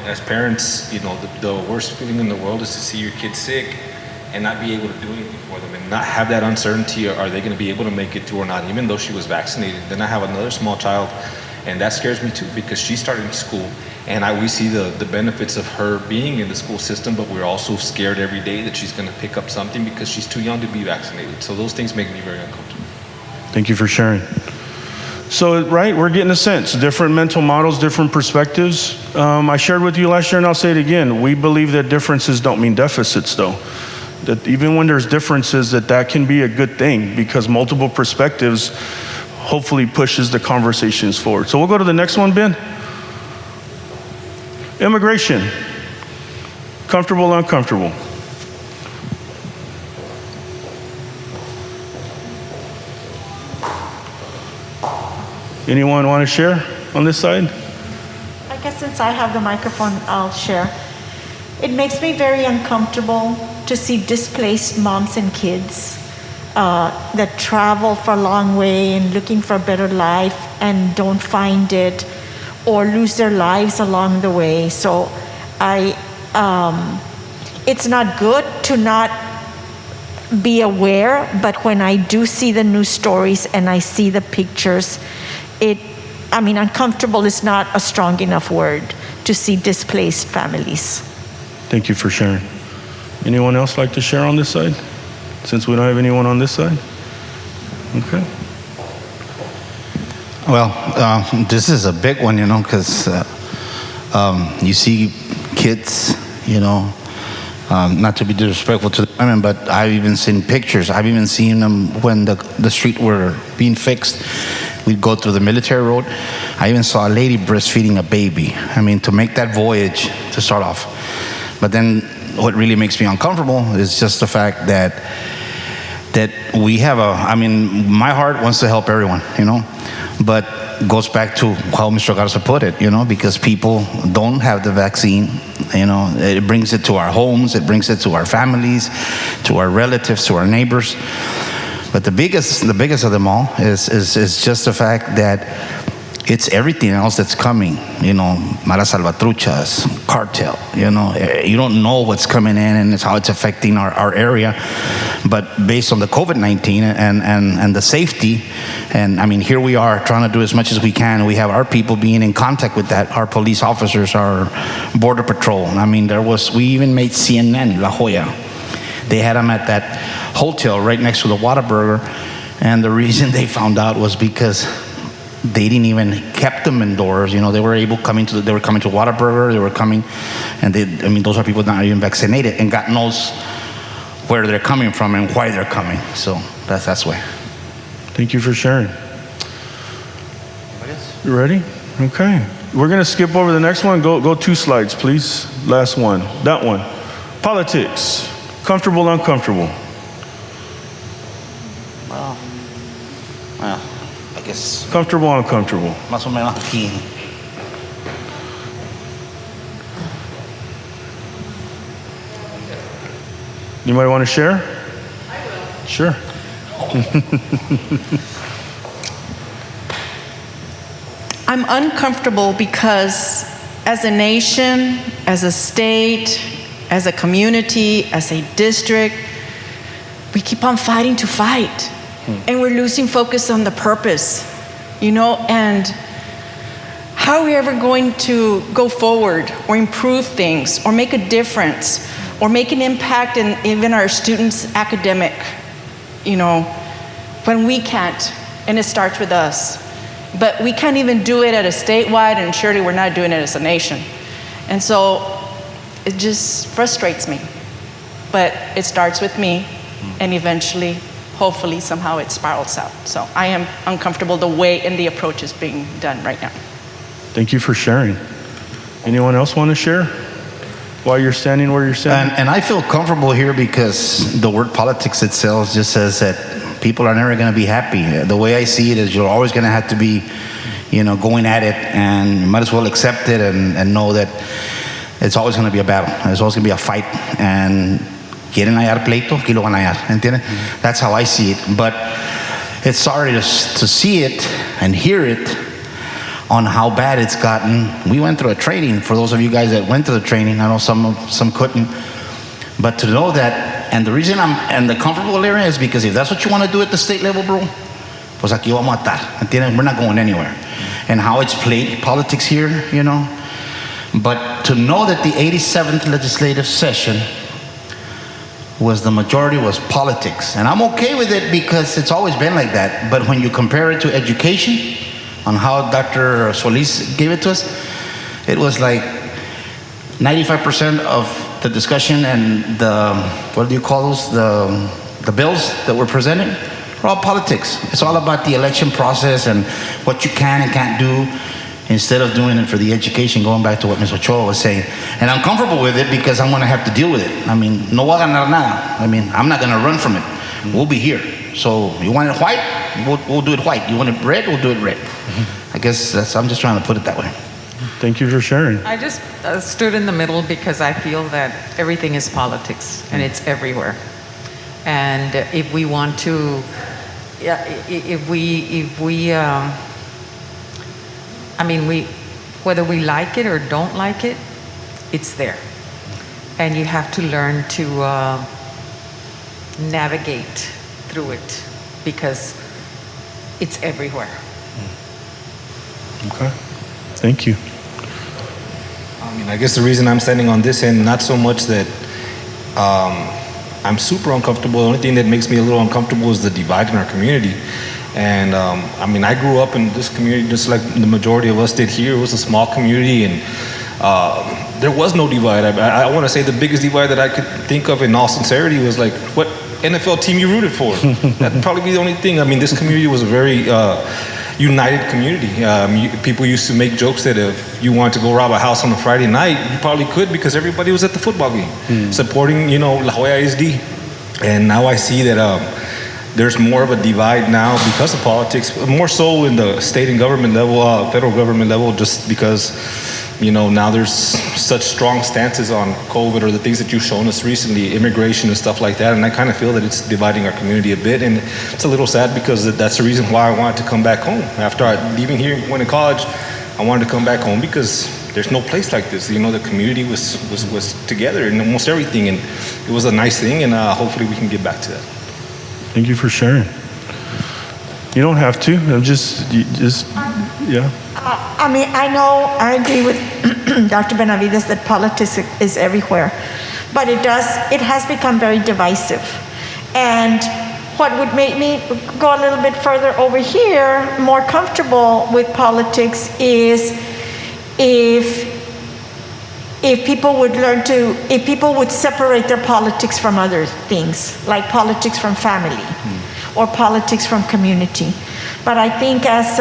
as parents, the worst feeling in the world is to see your kid sick and not be able to do anything for them and not have that uncertainty, are they going to be able to make it through or not, even though she was vaccinated. Then I have another small child, and that scares me too, because she's starting school, and we see the benefits of her being in the school system, but we're also scared every day that she's going to pick up something because she's too young to be vaccinated. So those things make me very uncomfortable. Thank you for sharing. So, right, we're getting a sense, different mental models, different perspectives. I shared with you last year, and I'll say it again, we believe that differences don't mean deficits, though. That even when there's differences, that can be a good thing, because multiple perspectives hopefully pushes the conversations forward. So we'll go to the next one, Ben. Immigration. Comfortable, uncomfortable. Anyone want to share on this side? I guess since I have the microphone, I'll share. It makes me very uncomfortable to see displaced moms and kids that travel for a long way and looking for a better life and don't find it or lose their lives along the way. So it's not good to not be aware, but when I do see the news stories and I see the pictures, uncomfortable is not a strong enough word to see displaced families. Thank you for sharing. Anyone else like to share on this side? Since we don't have anyone on this side? Okay. Well, this is a big one, because you see kids, not to be disrespectful to the women, but I've even seen pictures. I've even seen them when the street were being fixed. We'd go through the military road. I even saw a lady breastfeeding a baby. To make that voyage to start off. But then what really makes me uncomfortable is just the fact that we have my heart wants to help everyone, but goes back to how Mr. Garza put it, because people don't have the vaccine. It brings it to our homes, it brings it to our families, to our relatives, to our neighbors. But the biggest of them all is just the fact that it's everything else that's coming, malas salvatruchas, cartel, you don't know what's coming in and it's how it's affecting our area. But based on the COVID-19 and the safety, and here we are trying to do as much as we can. We have our people being in contact with that, our police officers, our border patrol. We even made CNN, La Jolla. They had them at that hotel right next to the Whataburger, and the reason they found out was because they didn't even kept them indoors. They were coming to Whataburger. They were coming, and those are people not even vaccinated, and God knows where they're coming from and why they're coming. So that's why. Thank you for sharing. You ready? Okay. We're gonna skip over the next one. Go 2 slides, please. Last one. That one. Politics. Comfortable, uncomfortable. Well, I guess. Comfortable, uncomfortable. Más o menos aquí. Anybody want to share? I will. Sure. I'm uncomfortable because as a nation, as a state, as a community, as a district, we keep on fighting to fight. And we're losing focus on the purpose, and how are we ever going to go forward or improve things or make a difference or make an impact in even our students' academic, when we can't, and it starts with us. But we can't even do it at a statewide, and surely we're not doing it as a nation. And so it just frustrates me. But it starts with me, and eventually, hopefully, somehow it spirals out. So I am uncomfortable the way and the approach is being done right now. Thank you for sharing. Anyone else want to share while you're standing where you're standing? And I feel comfortable here because the word politics itself just says that people are never going to be happy. The way I see it is you're always going to have to be, going at it, and you might as well accept it and know that it's always going to be a battle. It's always going to be a fight. And quieren hallar pleito, aquí lo van a hallar. ¿Entienden? That's how I see it. But it's sorry to see it and hear it on how bad it's gotten. We went through a training. For those of you guys that went to the training, I know some couldn't. But to know that, and the reason I'm in the comfortable area is because if that's what you want to do at the state level, bro, pues aquí vamos a estar. ¿Entienden? We're not going anywhere. And how it's played politics here, But to know that the 87th legislative session the majority was politics. And I'm okay with it because it's always been like that. But when you compare it to education, on how Dr. Solis gave it to us, it was like 95% of the discussion and what do you call those, the bills that were presented were all politics. It's all about the election process and what you can and can't do instead of doing it for the education, going back to what Ms. Ochoa was saying. And I'm comfortable with it because I'm going to have to deal with it. I mean, no voy a ganar nada. I mean, I'm not going to run from it. We'll be here. So you want it white? We'll do it white. You want it red? We'll do it red. I guess I'm just trying to put it that way. Thank you for sharing. I just stood in the middle because I feel that everything is politics and it's everywhere. And if we want to, whether we like it or don't like it, it's there. And you have to learn to navigate through it because it's everywhere. Okay, thank you. I guess the reason I'm standing on this end, not so much that I'm super uncomfortable. The only thing that makes me a little uncomfortable is the divide in our community. And I grew up in this community just like the majority of us did here. It was a small community, and there was no divide. I want to say the biggest divide that I could think of in all sincerity was like, what NFL team you rooted for? That'd probably be the only thing. This community was a very united community. People used to make jokes that if you wanted to go rob a house on a Friday night, you probably could because everybody was at the football game supporting, LJISD. And now I see that there's more of a divide now because of politics, more so in the state and government level, federal government level, just because, now there's such strong stances on COVID or the things that you've shown us recently, immigration and stuff like that. And I kind of feel that it's dividing our community a bit. And it's a little sad because that's the reason why I wanted to come back home. After leaving here, went to college, I wanted to come back home because there's no place like this. The community was together in almost everything. And it was a nice thing. And hopefully we can get back to that. Thank you for sharing. You don't have to. Yeah. I agree with Dr. Benavides that politics is everywhere, but it has become very divisive. And what would make me go a little bit further over here, more comfortable with politics, is if people would separate their politics from other things, like politics from family or politics from community. But I think as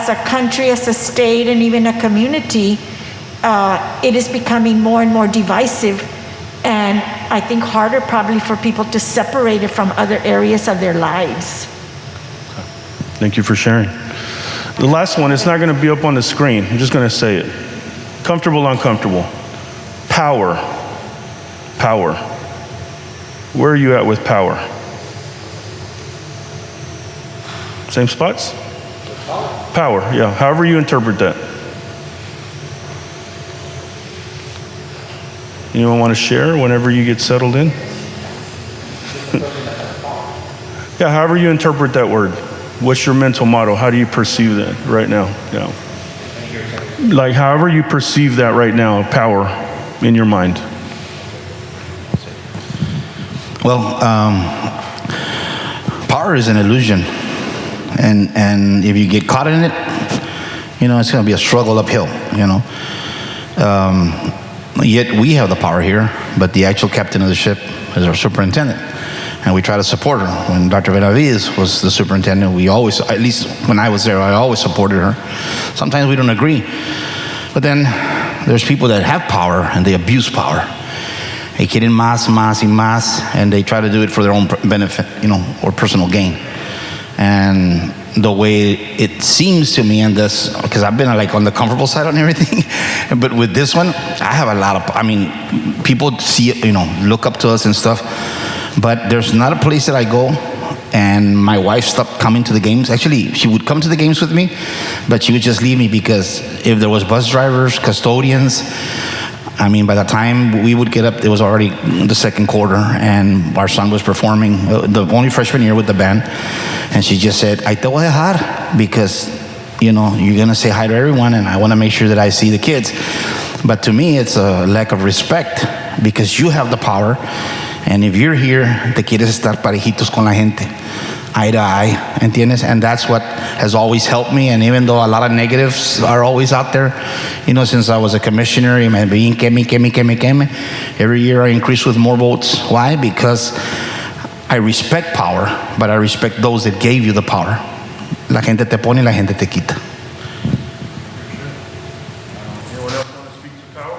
a country, as a state, and even a community, it is becoming more and more divisive, and I think harder probably for people to separate it from other areas of their lives. Thank you for sharing. The last one, it's not going to be up on the screen. I'm just going to say it. Comfortable, uncomfortable. Power. Where are you at with power? Same spots? Power, yeah. However you interpret that. Anyone want to share whenever you get settled in? Yeah, however you interpret that word. What's your mental model? How do you perceive that right now? Yeah. Like however you perceive that right now, power in your mind. Well, power is an illusion. And if you get caught in it, it's going to be a struggle uphill, Yet we have the power here, but the actual captain of the ship is our superintendent. And we try to support her. When Dr. Benavides was the superintendent, we always, at least when I was there, I always supported her. Sometimes we don't agree. But then there's people that have power and they abuse power. They quieren más, más, y más, and they try to do it for their own benefit, or personal gain. And the way it seems to me in this, because I've been like on the comfortable side on everything, but with this one, I have a lot of, people see it, look up to us and stuff, but there's not a place that I go, and my wife stopped coming to the games. Actually, she would come to the games with me, but she would just leave me because if there was bus drivers, custodians, by the time we would get up, it was already the second quarter, and our son was performing, the only freshman year with the band, and she just said, "I te voy a dejar because, you're going to say hi to everyone, and I want to make sure that I see the kids." But to me, it's a lack of respect because you have the power, and if you're here, te quieres estar parejitos con la gente, eye to eye, ¿entiendes? And that's what has always helped me. And even though a lot of negatives are always out there, since I was a commissioner, every year I increase with more votes. Why? Because I respect power, but I respect those that gave you the power. La gente te pone y la gente te quita. Anyone else want to speak to power?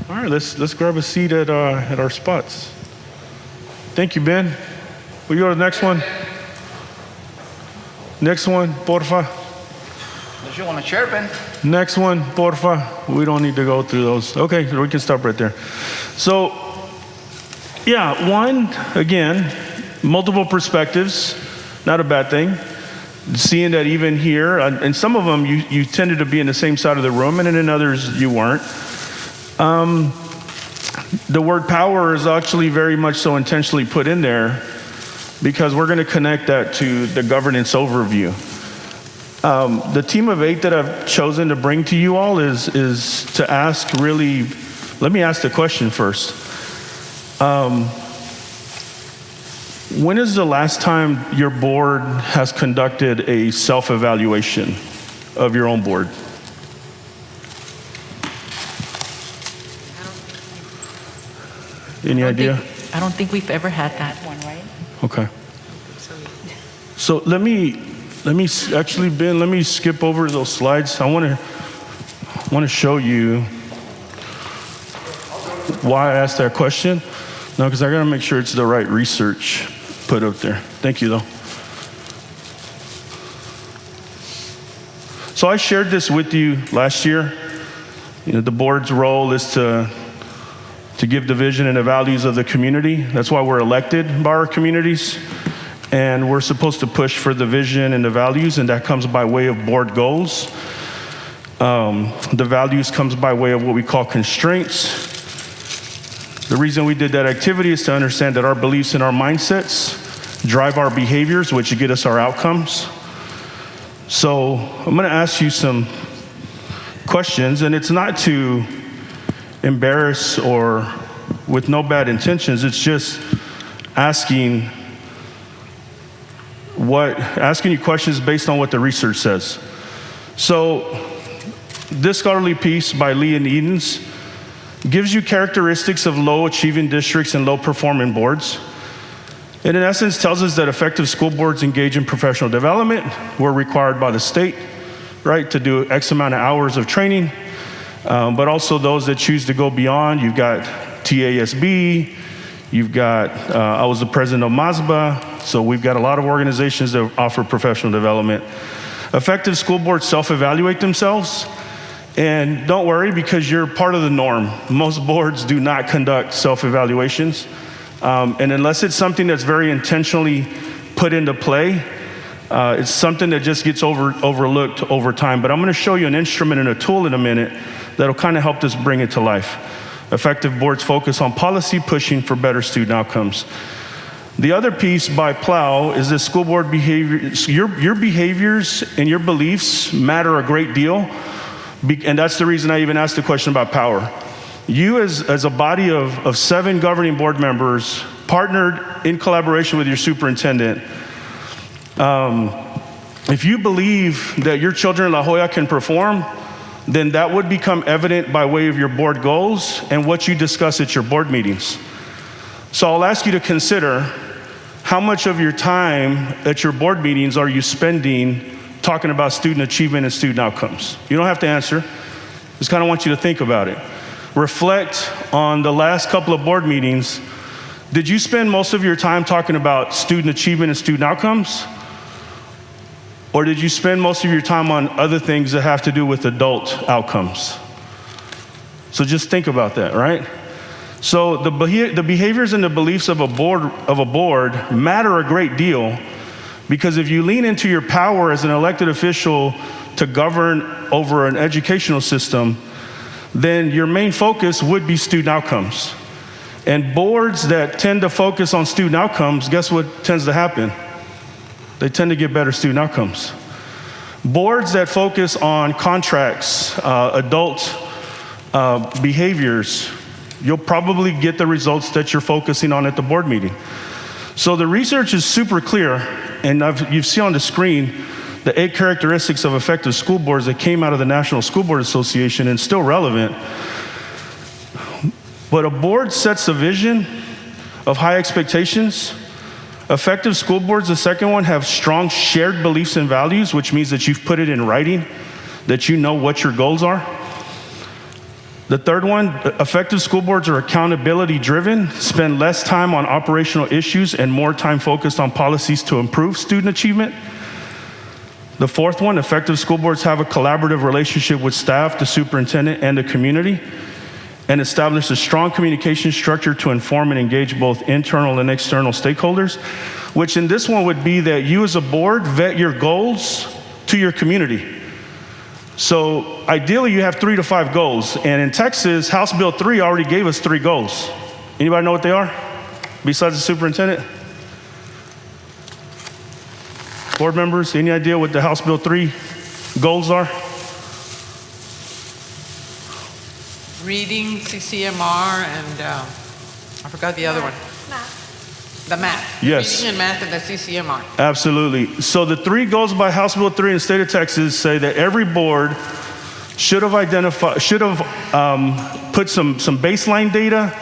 All right, let's grab a seat at our spots. Thank you, Ben. Will you go to the next one? Next one, porfa. Unless you want to share, Ben. Next one, porfa. We don't need to go through those. Okay, we can stop right there. So, yeah, one, again, multiple perspectives, not a bad thing. Seeing that even here, and some of them you tended to be in the same side of the room, and in others you weren't. The word power is actually very much so intentionally put in there because we're going to connect that to the governance overview. The team of 8 that I've chosen to bring to you all is to ask really, let me ask the question first. When is the last time your board has conducted a self-evaluation of your own board? Any idea? I don't think we've ever had that. One, right? Okay. So let me actually, Ben, let me skip over those slides. I want to show you why I asked that question. No, because I got to make sure it's the right research put up there. Thank you, though. So I shared this with you last year. The board's role is to give the vision and the values of the community. That's why we're elected by our communities. And we're supposed to push for the vision and the values, and that comes by way of board goals. The values comes by way of what we call constraints. The reason we did that activity is to understand that our beliefs and our mindsets drive our behaviors, which get us our outcomes. So I'm going to ask you some questions, and it's not to embarrass or with no bad intentions. It's just asking you questions based on what the research says. So this scholarly piece by Lee and Edens gives you characteristics of low achieving districts and low performing boards. And in essence tells us that effective school boards engage in professional development. We're required by the state, right, to do X amount of hours of training. But also those that choose to go beyond. You've got TASB, you've got, I was the president of MASBA, so we've got a lot of organizations that offer professional development. Effective school boards self-evaluate themselves, And don't worry, because you're part of the norm. Most boards do not conduct self-evaluations. And unless it's something that's very intentionally put into play, it's something that just gets overlooked over time. But I'm going to show you an instrument and a tool in a minute that'll kind of help us bring it to life. Effective boards focus on policy pushing for better student outcomes. The other piece by Plow is that school board behavior, your behaviors and your beliefs matter a great deal. And that's the reason I even asked the question about power. You as a body of 7 governing board members, partnered in collaboration with your superintendent, if you believe that your children in La Jolla can perform, then that would become evident by way of your board goals and what you discuss at your board meetings. So I'll ask you to consider how much of your time at your board meetings are you spending talking about student achievement and student outcomes. You don't have to answer. Just kind of want you to think about it. Reflect on the last couple of board meetings. Did you spend most of your time talking about student achievement and student outcomes? Or did you spend most of your time on other things that have to do with adult outcomes? So just think about that, right? So the behaviors and the beliefs of a board matter a great deal, because if you lean into your power as an elected official to govern over an educational system, then your main focus would be student outcomes. And boards that tend to focus on student outcomes, guess what tends to happen? They tend to get better student outcomes. Boards that focus on contracts, adult behaviors, you'll probably get the results that you're focusing on at the board meeting. So the research is super clear, and you see on the screen the 8 characteristics of effective school boards that came out of the National School Board Association and still relevant. But a board sets a vision of high expectations. Effective school boards, the second one, have strong shared beliefs and values, which means that you've put it in writing, that you know what your goals are. The third one, effective school boards are accountability driven, spend less time on operational issues and more time focused on policies to improve student achievement. The fourth one, effective school boards have a collaborative relationship with staff, the superintendent, and the community, and establish a strong communication structure to inform and engage both internal and external stakeholders, which in this one would be that you as a board vet your goals to your community. So ideally you have 3 to 5 goals, and in Texas, House Bill 3 already gave us 3 goals. Anybody know what they are besides the superintendent? Board members, any idea what the House Bill 3 goals are? Reading, CCMR, and I forgot the other one. The math. Yes. Reading and math and the CCMR. Absolutely. So the 3 goals by House Bill 3 in the state of Texas say that every board should have put some baseline data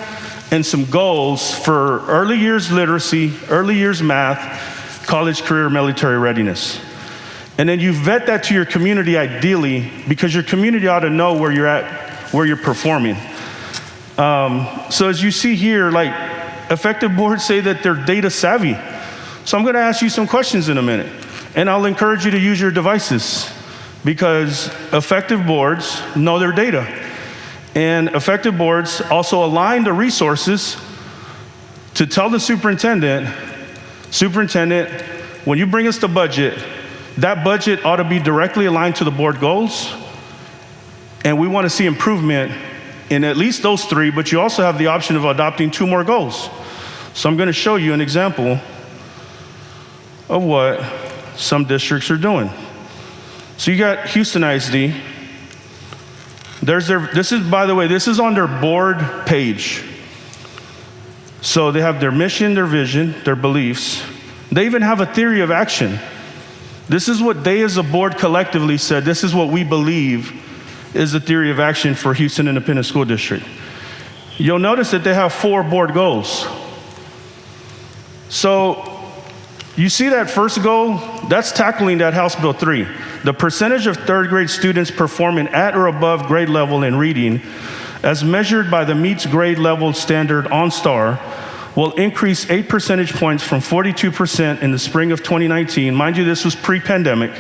and some goals for early years literacy, early years math, college, career, military readiness. And then you vet that to your community ideally, because your community ought to know where you're at, where you're performing. So as you see here, like, effective boards say that they're data savvy. So I'm going to ask you some questions in a minute, and I'll encourage you to use your devices, because effective boards know their data. And effective boards also align the resources to tell the superintendent, when you bring us the budget, that budget ought to be directly aligned to the board goals, and we want to see improvement in at least those 3, but you also have the option of adopting 2 more goals. So I'm going to show you an example of what some districts are doing. So you got Houston ISD. This is, by the way, this is on their board page. So they have their mission, their vision, their beliefs. They even have a theory of action. This is what they as a board collectively said. This is what we believe is the theory of action for Houston Independent School District. You'll notice that they have 4 board goals. So you see that first goal? That's tackling that House Bill 3. The percentage of 3rd grade students performing at or above grade level in reading, as measured by the meets grade level standard OnStar, will increase 8 percentage points from 42% in the spring of 2019. Mind you, this was pre-pandemic,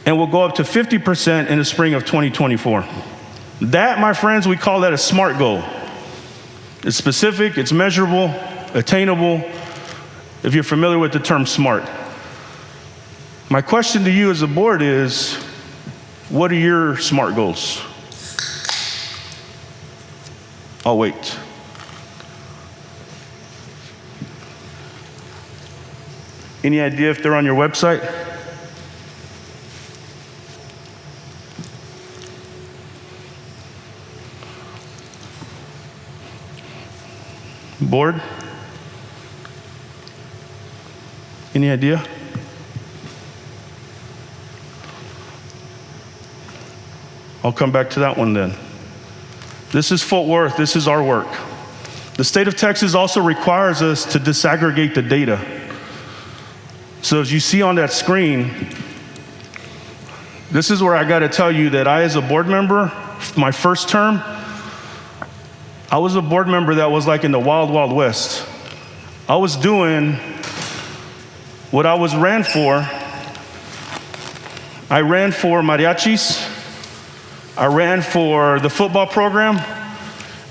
and will go up to 50% in the spring of 2024. That, my friends, we call that a SMART goal. It's specific, it's measurable, attainable, if you're familiar with the term SMART. My question to you as a board is, what are your SMART goals? I'll wait. Any idea if they're on your website? Board? Any idea? I'll come back to that one then. This is Fort Worth, this is our work. The state of Texas also requires us to disaggregate the data. So as you see on that screen, this is where I gotta tell you that I, as a board member, my first term, I was a board member that was like in the wild, wild west. I was doing what I was ran for. I ran for mariachis, I ran for the football program,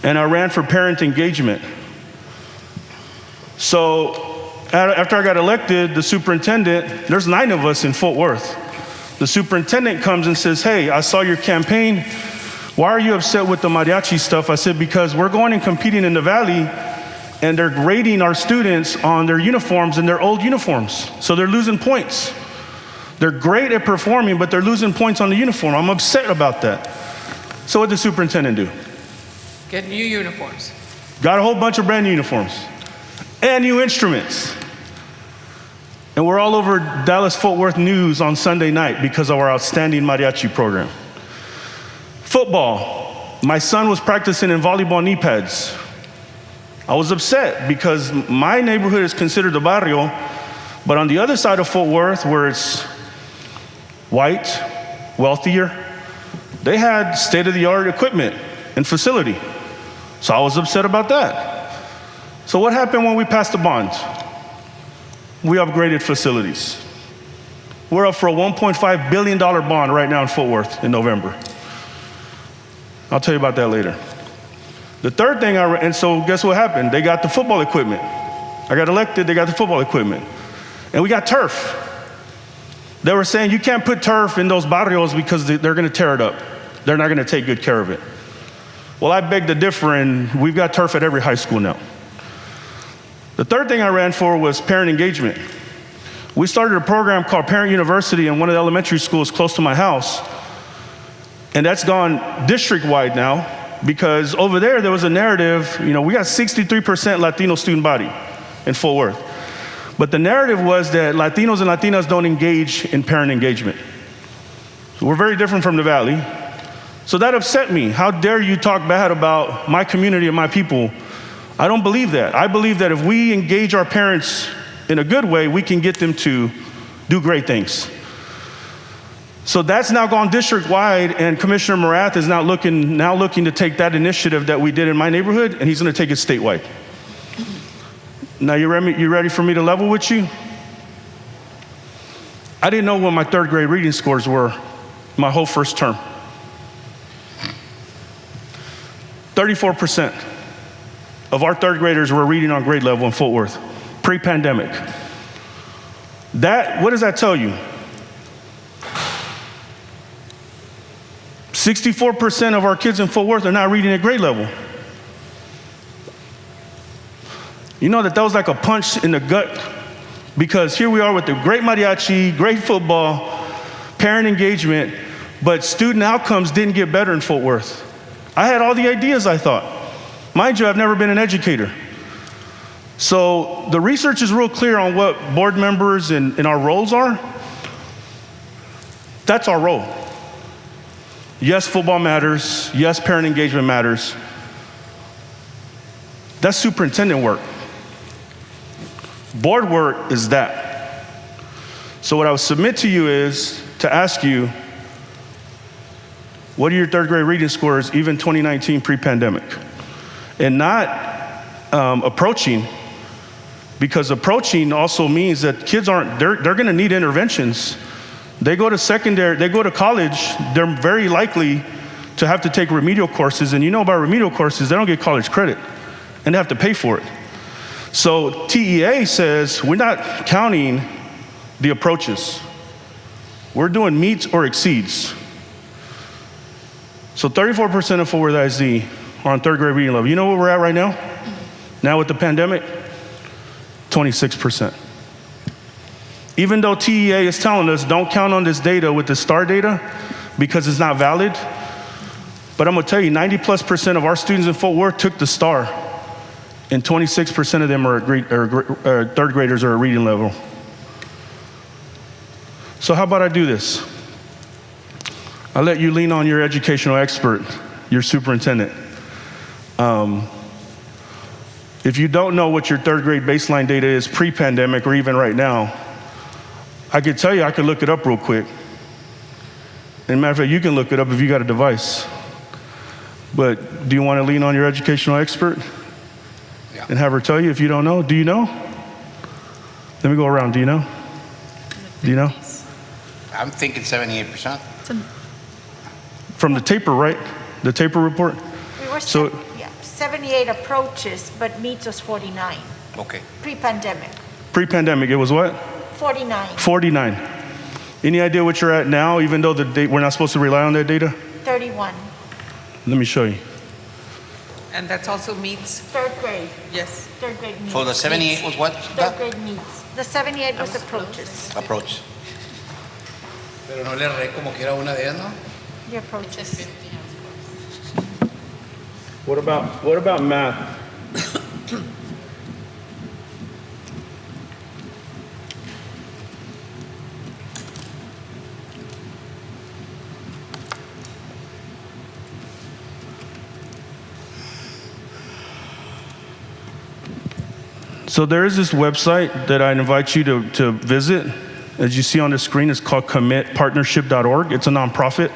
and I ran for parent engagement. So after I got elected, the superintendent, there's 9 of us in Fort Worth. The superintendent comes and says, hey, I saw your campaign. Why are you upset with the mariachi stuff? I said, because we're going and competing in the Valley, and they're grading our students on their uniforms and their old uniforms. So they're losing points. They're great at performing, but they're losing points on the uniform. I'm upset about that. So what did the superintendent do? Get new uniforms. Got a whole bunch of brand new uniforms and new instruments. And we're all over Dallas-Fort Worth news on Sunday night because of our outstanding mariachi program. Football. My son was practicing in volleyball knee pads. I was upset because my neighborhood is considered a barrio, but on the other side of Fort Worth, where it's white, wealthier, they had state-of-the-art equipment and facility. So I was upset about that. So what happened when we passed the bond? We upgraded facilities. We're up for a $1.5 billion bond right now in Fort Worth in November. I'll tell you about that later. The third thing and so guess what happened? They got the football equipment. I got elected, they got the football equipment. And we got turf. They were saying you can't put turf in those barrios because they're gonna tear it up. They're not gonna take good care of it. Well, I beg to differ, and we've got turf at every high school now. The third thing I ran for was parent engagement. We started a program called Parent University in one of the elementary schools close to my house, and that's gone district-wide now because over there was a narrative, we got 63% Latino student body in Fort Worth. But the narrative was that Latinos and Latinas don't engage in parent engagement. So we're very different from the Valley. So that upset me. How dare you talk bad about my community and my people? I don't believe that. I believe that if we engage our parents in a good way, we can get them to do great things. So that's now gone district-wide, and Commissioner Morath is now looking to take that initiative that we did in my neighborhood, and he's gonna take it statewide. Now, you ready for me to level with you? I didn't know what my third grade reading scores were my whole first term. 34% of our third graders were reading on grade level in Fort Worth, pre-pandemic. What does that tell you? 64% of our kids in Fort Worth are not reading at grade level. You know that was like a punch in the gut, because here we are with the great mariachi, great football, parent engagement, but student outcomes didn't get better in Fort Worth. I had all the ideas, I thought. Mind you, I've never been an educator. So the research is real clear on what board members and our roles are. That's our role. Yes, football matters. Yes, parent engagement matters. That's superintendent work. Board work is that. So what I would submit to you is to ask you, what are your third grade reading scores, even 2019 pre-pandemic? And not approaching, because approaching also means that kids they're gonna need interventions They go to secondary, they go to college, they're very likely to have to take remedial courses. And you know about remedial courses, they don't get college credit and they have to pay for it. So TEA says we're not counting the approaches. We're doing meets or exceeds. So 34% of forward ISD are on third grade reading level. You know where we're at right now? Now with the pandemic? 26%. Even though TEA is telling us don't count on this data with the STAR data because it's not valid, but I'm gonna tell you 90+% of our students in Fort Worth took the STAR, and 26% of them are third graders are at reading level. So how about I do this? I'll let you lean on your educational expert, your superintendent. If you don't know what your third grade baseline data is pre-pandemic or even right now, I could tell you, I could look it up real quick. And matter of fact, you can look it up if you got a device. But do you want to lean on your educational expert? Yeah. And have her tell you if you don't know? Do you know? Let me go around. Do you know? Do you know? I'm thinking 78%. From the taper, right? The taper report? We were 78 approaches, but meets was 49. Okay. Pre-pandemic, Pre-pandemic, it was what? 49. 49. Any idea what you're at now, even though we're not supposed to rely on that data? 31. Let me show you. And that's also meets, Third grade. yes. Third grade meets. So the 78 was what? Third grade meets. The 78 was approaches. Approach. Pero no le erré como que era una de ellas, ¿no? The approaches. What about math? So there is this website that I invite you to visit. As you see on the screen, it's called commitpartnership.org. It's a nonprofit.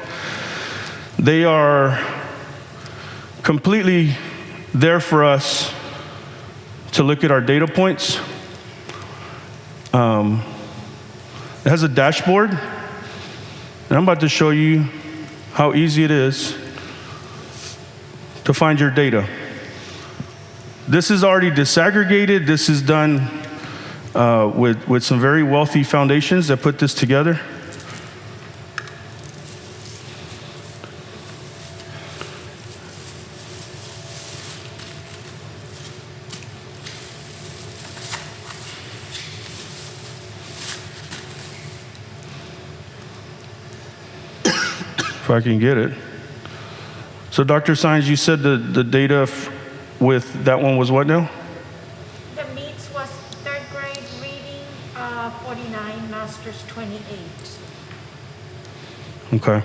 They are completely there for us to look at our data points. It has a dashboard, and I'm about to show you how easy it is to find your data. This is already disaggregated. This is done with some very wealthy foundations that put this together. If I can get it. So Dr. Sines, you said the data with that one was what now? The meets was third grade reading, 49, masters 28. Okay.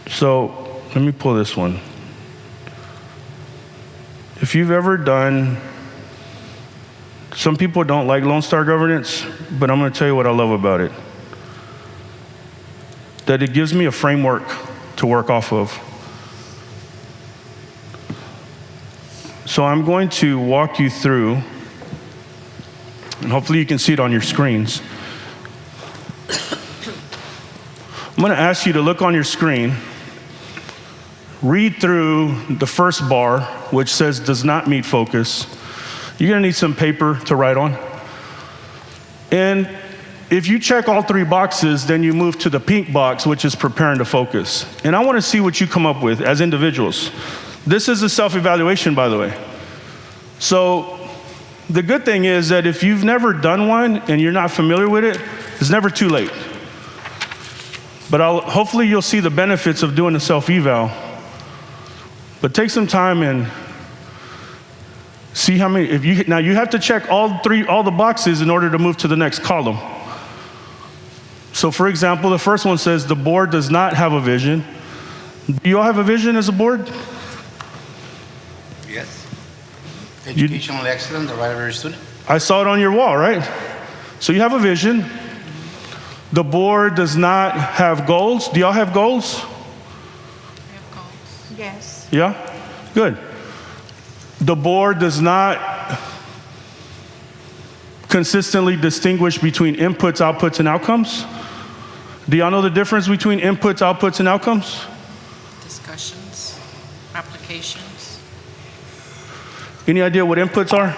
So let me pull this one. If you've ever done, some people don't like Lone Star governance, but I'm going to tell you what I love about it. That it gives me a framework to work off of. So I'm going to walk you through, and hopefully you can see it on your screens. I'm going to ask you to look on your screen, read through the first bar, which says does not meet focus. You're going to need some paper to write on. And if you check all three boxes, then you move to the pink box, which is preparing to focus. And I want to see what you come up with as individuals. This is a self-evaluation, by the way. So the good thing is that if you've never done one and you're not familiar with it, it's never too late. But hopefully you'll see the benefits of doing a self-eval. But take some time and see how many, now you have to check all the boxes in order to move to the next column. So for example, the first one says the board does not have a vision. Do you all have a vision as a board? Yes. Educational excellence, the right of every student. I saw it on your wall, right? So you have a vision. The board does not have goals. Do y'all have goals? Yes. Yeah? Good. The board does not consistently distinguish between inputs, outputs, and outcomes? Do y'all know the difference between inputs, outputs, and outcomes? Discussions, applications. Any idea what inputs are?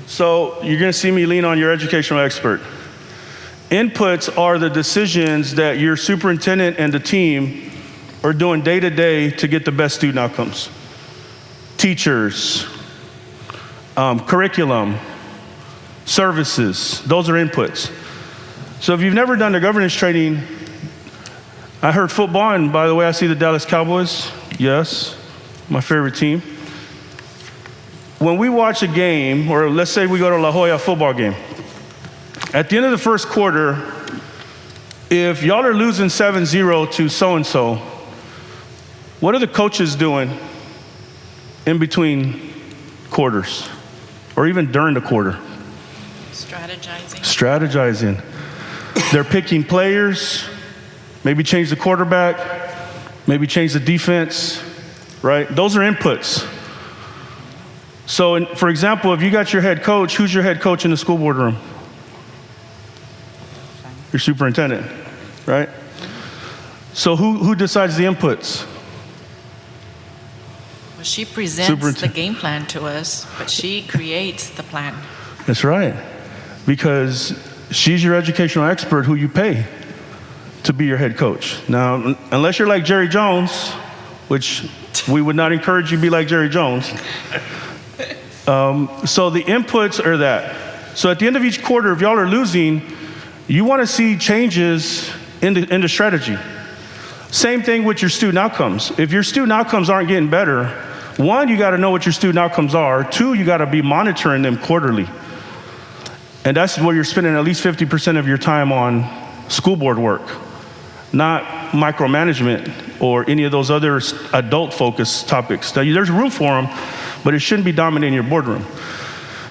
So you're going to see me lean on your educational expert. Inputs are the decisions that your superintendent and the team are doing day to day to get the best student outcomes. Teachers, curriculum, services, those are inputs. So if you've never done the governance training, I heard football, and by the way, I see the Dallas Cowboys. Yes, my favorite team. When we watch a game, or let's say we go to La Jolla football game, at the end of the first quarter, if y'all are losing 7-0 to so-and-so, what are the coaches doing in between quarters, or even during the quarter? Strategizing. They're picking players, maybe change the quarterback, maybe change the defense, right? Those are inputs. So, for example, if you got your head coach, who's your head coach in the school board room? Your superintendent, right? So who decides the inputs? Well, she presents the game plan to us, but she creates the plan. That's right. Because she's your educational expert who you pay to be your head coach. Now, unless you're like Jerry Jones, which we would not encourage you to be like Jerry Jones. So the inputs are that. So at the end of each quarter, if y'all are losing, you want to see changes in the strategy. Same thing with your student outcomes. If your student outcomes aren't getting better, one, you got to know what your student outcomes are. Two, you got to be monitoring them quarterly. And that's where you're spending at least 50% of your time on school board work, not micromanagement or any of those other adult-focused topics. There's room for them, but it shouldn't be dominating your boardroom.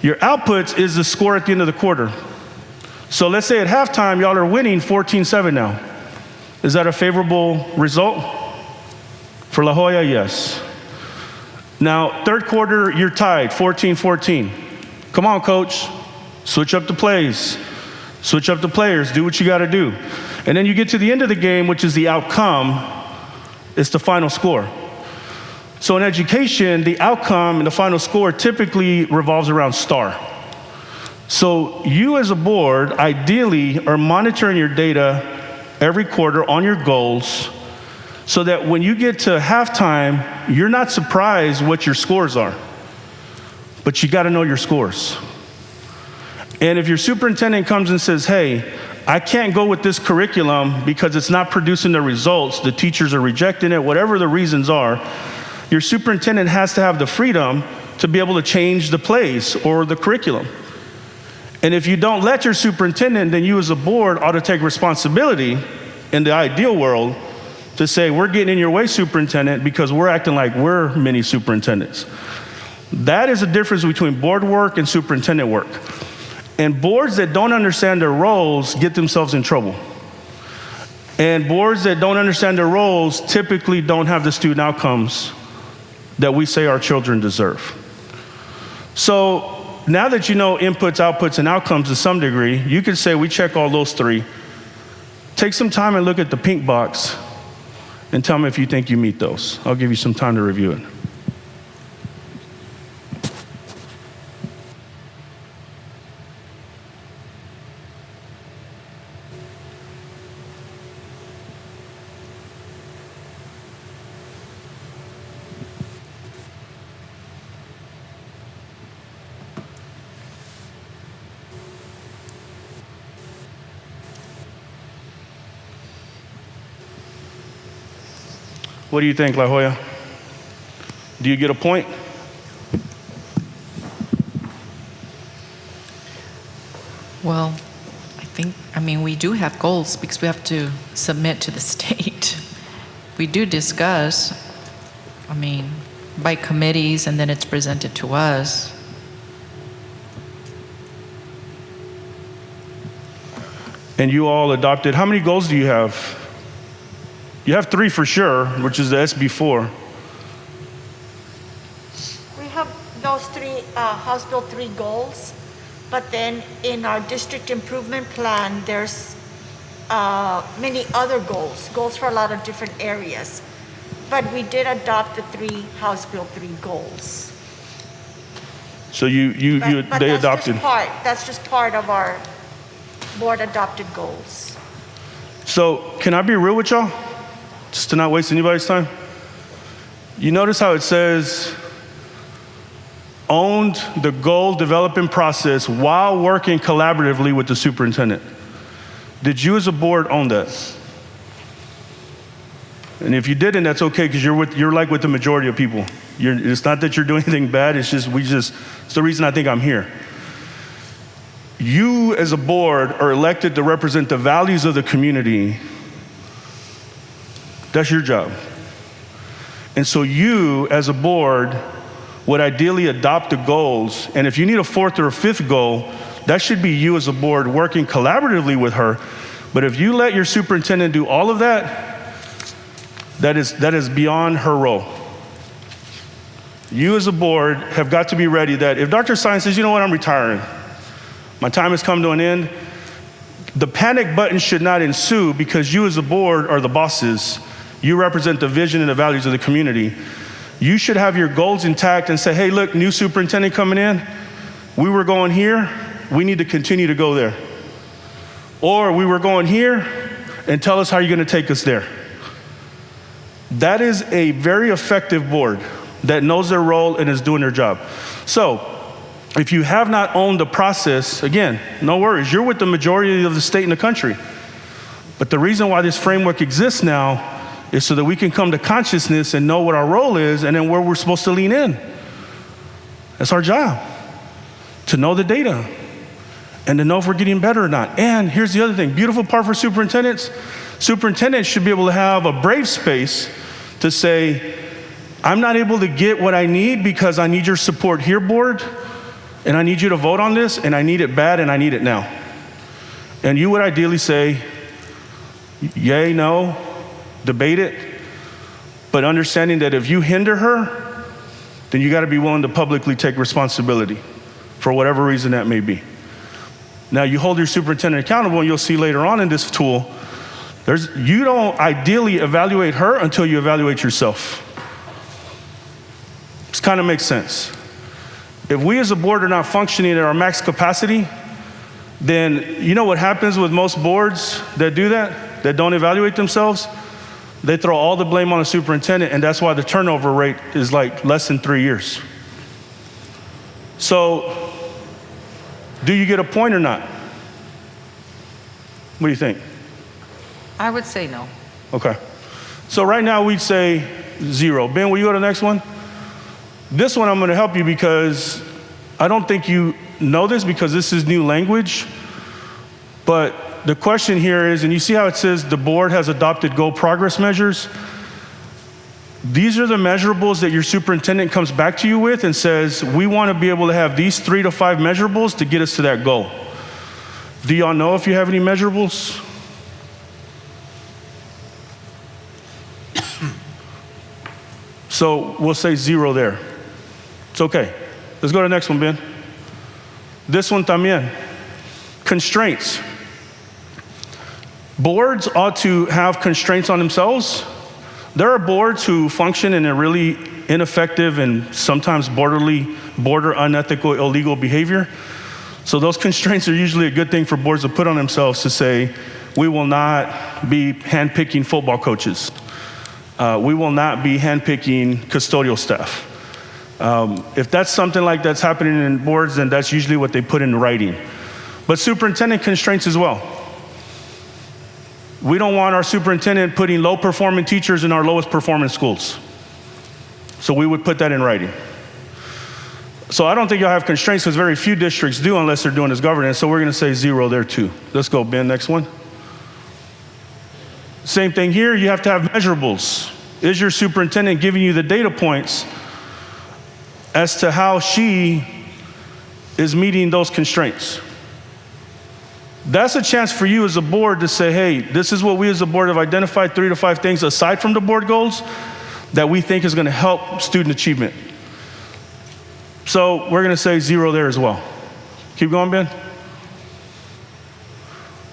Your outputs is the score at the end of the quarter. So let's say at halftime, y'all are winning 14-7 now. Is that a favorable result? For La Jolla, yes. Now, third quarter, you're tied, 14-14. Come on, coach. Switch up the plays. Switch up the players. Do what you got to do. And then you get to the end of the game, which is the outcome. It's the final score. So in education, the outcome and the final score typically revolves around STAR. So you as a board, ideally, are monitoring your data every quarter on your goals so that when you get to halftime, you're not surprised what your scores are. But you got to know your scores. And if your superintendent comes and says, hey, I can't go with this curriculum because it's not producing the results, the teachers are rejecting it, whatever the reasons are, your superintendent has to have the freedom to be able to change the plays or the curriculum. And if you don't let your superintendent, then you as a board ought to take responsibility in the ideal world to say, we're getting in your way, superintendent, because we're acting like we're mini superintendents. That is the difference between board work and superintendent work. And boards that don't understand their roles get themselves in trouble. And boards that don't understand their roles typically don't have the student outcomes that we say our children deserve. So now that you know inputs, outputs, and outcomes to some degree, you could say we check all those three. Take some time and look at the pink box and tell me if you think you meet those. I'll give you some time to review it. What do you think, La Jolla? Do you get a point? Well, I mean, we do have goals because we have to submit to the state. We do discuss, I mean, by committees, and then it's presented to us. And you all adopted, how many goals do you have? You have 3 for sure, which is the SB4. We have those 3, House Bill 3 goals, but then in our district improvement plan, there's many other goals for a lot of different areas. But we did adopt the 3 House Bill 3 goals. So But they adopted. That's just part of our board adopted goals. So can I be real with y'all? Just to not waste anybody's time. You notice how it says, owned the goal development process while working collaboratively with the superintendent. Did you as a board own that? And if you didn't, that's okay, because you're like with the majority of people. It's not that you're doing anything bad, it's just, it's the reason I think I'm here. You as a board are elected to represent the values of the community. That's your job. And so you as a board would ideally adopt the goals, and if you need a 4th or a 5th goal, that should be you as a board working collaboratively with her. But if you let your superintendent do all of that, that is beyond her role. You as a board have got to be ready that if Dr. Science says, you know what, I'm retiring, my time has come to an end, the panic button should not ensue, because you as a board are the bosses. You represent the vision and the values of the community. You should have your goals intact and say, hey, look, new superintendent coming in, we were going here, we need to continue to go there. Or we were going here, and tell us how you're going to take us there. That is a very effective board that knows their role and is doing their job. So, if you have not owned the process, again, no worries, you're with the majority of the state and the country. But the reason why this framework exists now is so that we can come to consciousness and know what our role is and then where we're supposed to lean in. That's our job, to know the data and to know if we're getting better or not. And here's the other thing, beautiful part for superintendents. Superintendents should be able to have a brave space to say, I'm not able to get what I need because I need your support here, board, and I need you to vote on this, and I need it bad, and I need it now. And you would ideally say, yay, no, debate it, but understanding that if you hinder her, then you got to be willing to publicly take responsibility for whatever reason that may be. Now, you hold your superintendent accountable, and you'll see later on in this tool, you don't ideally evaluate her until you evaluate yourself. This kind of makes sense. If we as a board are not functioning at our max capacity, then you know what happens with most boards that do that don't evaluate themselves? They throw all the blame on the superintendent, and that's why the turnover rate is like less than 3 years. So, do you get a point or not? What do you think? I would say no. Okay. So right now we'd say 0. Ben, will you go to the next one? This one I'm going to help you because I don't think you know this because this is new language. But the question here is, and you see how it says the board has adopted goal progress measures? These are the measurables that your superintendent comes back to you with and says, we want to be able to have these 3 to 5 measurables to get us to that goal. Do y'all know if you have any measurables? So we'll say 0 there. It's okay. Let's go to the next one, Ben. This one también. Constraints. Boards ought to have constraints on themselves. There are boards who function in a really ineffective and sometimes border unethical, illegal behavior. So those constraints are usually a good thing for boards to put on themselves to say, we will not be handpicking football coaches. We will not be handpicking custodial staff. If that's something like that's happening in boards, then that's usually what they put in writing. But superintendent constraints as well. We don't want our superintendent putting low-performing teachers in our lowest-performing schools. So we would put that in writing. So I don't think you'll have constraints because very few districts do unless they're doing this governance. So we're going to say 0 there too. Let's go, Ben, next one. Same thing here, you have to have measurables. Is your superintendent giving you the data points as to how she is meeting those constraints? That's a chance for you as a board to say, hey, this is what we as a board have identified, 3 to 5 things aside from the board goals that we think is going to help student achievement. So we're going to say 0 there as well. Keep going, Ben.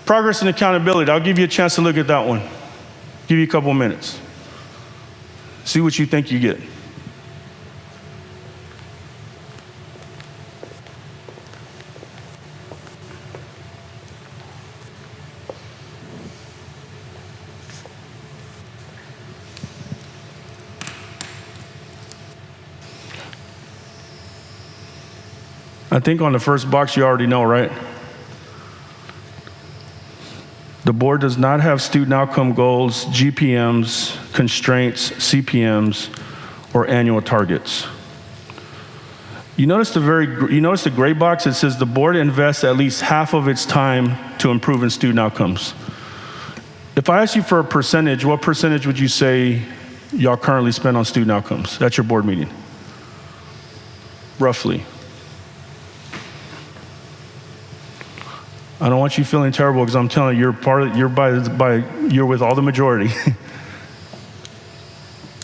Progress and accountability. I'll give you a chance to look at that one. Give you a couple minutes. See what you think you get. I think on the first box you already know, right? The board does not have student outcome goals, GPMs, constraints, CPMs, or annual targets. You notice the gray box? It says the board invests at least half of its time to improve in student outcomes. If I ask you for a percentage, what percentage would you say y'all currently spend on student outcomes at your board meeting? Roughly. I don't want you feeling terrible because I'm telling you, you're with all the majority.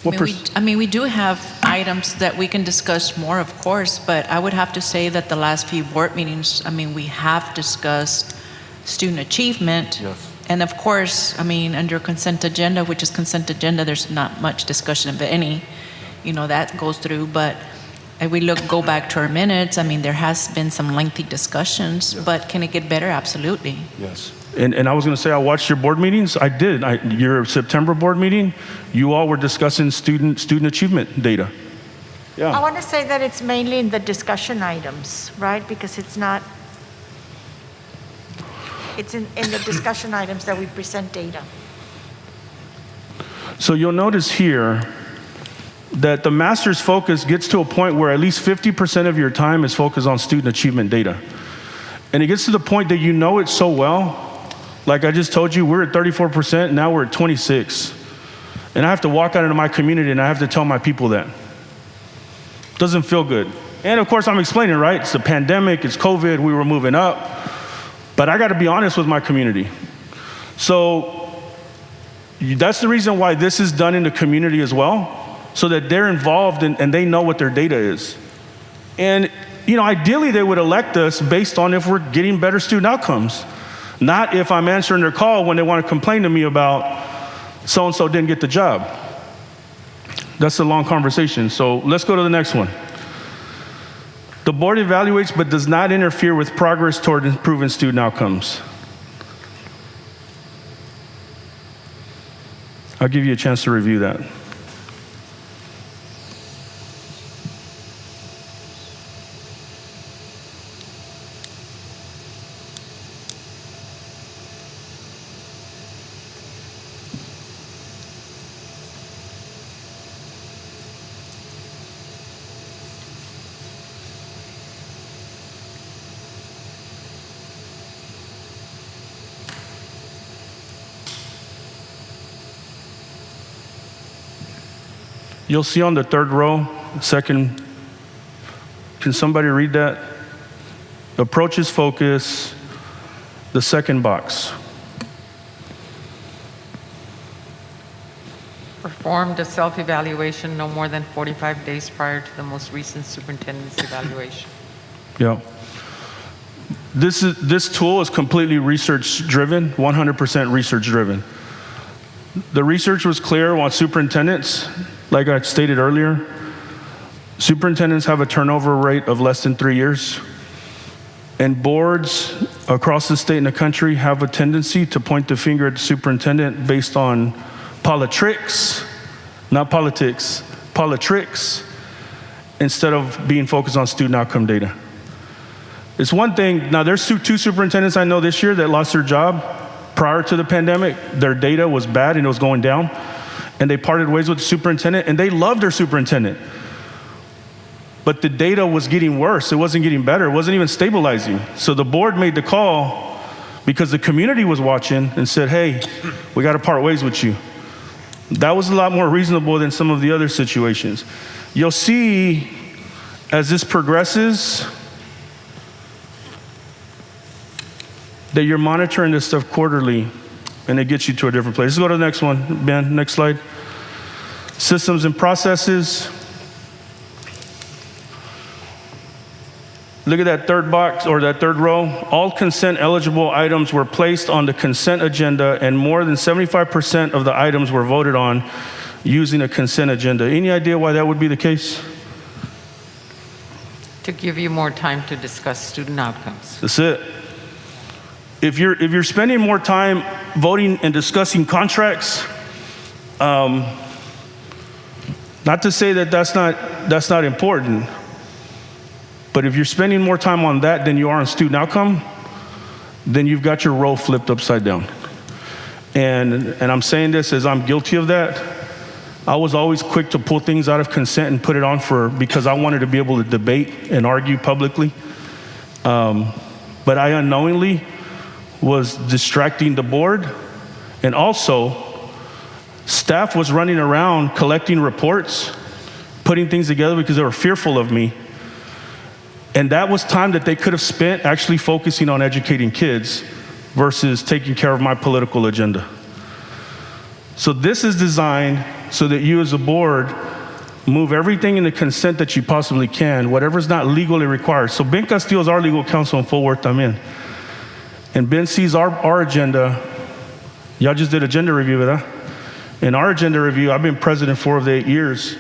We do have items that we can discuss more, of course, but I would have to say that the last few board meetings, we have discussed student achievement. Yes. And of course, under consent agenda, which is consent agenda, there's not much discussion of any, that goes through. But if we go back to our minutes, there has been some lengthy discussions, but can it get better? Absolutely. Yes. And I was going to say, I watched your board meetings. I did. Your September board meeting, you all were discussing student achievement data. Yeah. I want to say that it's mainly in the discussion items, right? Because it's not, it's in the discussion items that we present data. So you'll notice here that the master's focus gets to a point where at least 50% of your time is focused on student achievement data. And it gets to the point that you know it so well. Like I just told you, we're at 34%, now we're at 26. And I have to walk out into my community and I have to tell my people that. Doesn't feel good. And of course I'm explaining, right? It's the pandemic, it's COVID, we were moving up. But I gotta be honest with my community. So that's the reason why this is done in the community as well, so that they're involved and they know what their data is. And ideally they would elect us based on if we're getting better student outcomes, not if I'm answering their call when they want to complain to me about so-and-so didn't get the job. That's a long conversation. So let's go to the next one. The board evaluates but does not interfere with progress toward improving student outcomes. I'll give you a chance to review that. You'll see on the third row, second, can somebody read that? Approaches focus, the second box. Performed a self-evaluation no more than 45 days prior to the most recent superintendent's evaluation. Yeah. This tool is completely research-driven, 100% research-driven. The research was clear on superintendents. Like I stated earlier, superintendents have a turnover rate of less than 3 years. And boards across the state and the country have a tendency to point the finger at the superintendent based on politricks, not politics, politricks, instead of being focused on student outcome data. It's one thing, now there's two superintendents I know this year that lost their job prior to the pandemic. Their data was bad and it was going down. And they parted ways with the superintendent, and they loved their superintendent. But the data was getting worse. It wasn't getting better. It wasn't even stabilizing. So the board made the call because the community was watching and said, hey, we got to part ways with you. That was a lot more reasonable than some of the other situations. You'll see as this progresses, that you're monitoring this stuff quarterly, and it gets you to a different place. Let's go to the next one, Ben, next slide. Systems and processes. Look at that third box, or that third row. All consent eligible items were placed on the consent agenda, and more than 75% of the items were voted on using a consent agenda. Any idea why that would be the case? To give you more time to discuss student outcomes. That's it. If you're spending more time voting and discussing contracts, not to say that that's not important, but if you're spending more time on that than you are on student outcome, then you've got your role flipped upside down. And I'm saying this as I'm guilty of that. I was always quick to pull things out of consent and put it on because I wanted to be able to debate and argue publicly. But I unknowingly was distracting the board, and also staff was running around collecting reports, putting things together because they were fearful of me. And that was time that they could have spent actually focusing on educating kids versus taking care of my political agenda. So this is designed so that you as a board move everything in the consent that you possibly can, whatever's not legally required. So Ben Castillo is our legal counsel in Fort Worth I'm in. And Ben sees our agenda. Y'all just did agenda review with that. In our agenda review, I've been president 4 of the 8 years.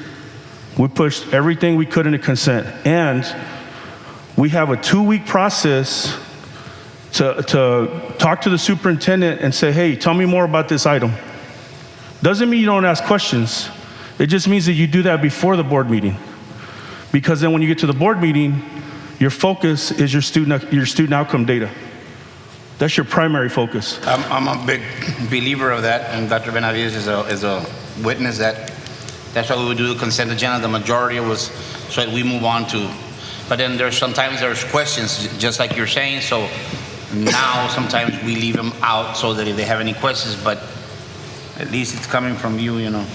We pushed everything we could into consent. And we have a 2-week process to talk to the superintendent and say, hey, tell me more about this item. Doesn't mean you don't ask questions. It just means that you do that before the board meeting. Because then when you get to the board meeting, your focus is your student outcome data. That's your primary focus. I'm a big believer of that, and Dr. Benavides is a witness that that's why we would do the consent agenda. The majority was so that we move on to, but then sometimes there's questions, just like you're saying, so now sometimes we leave them out so that if they have any questions, but at least it's coming from you, you know.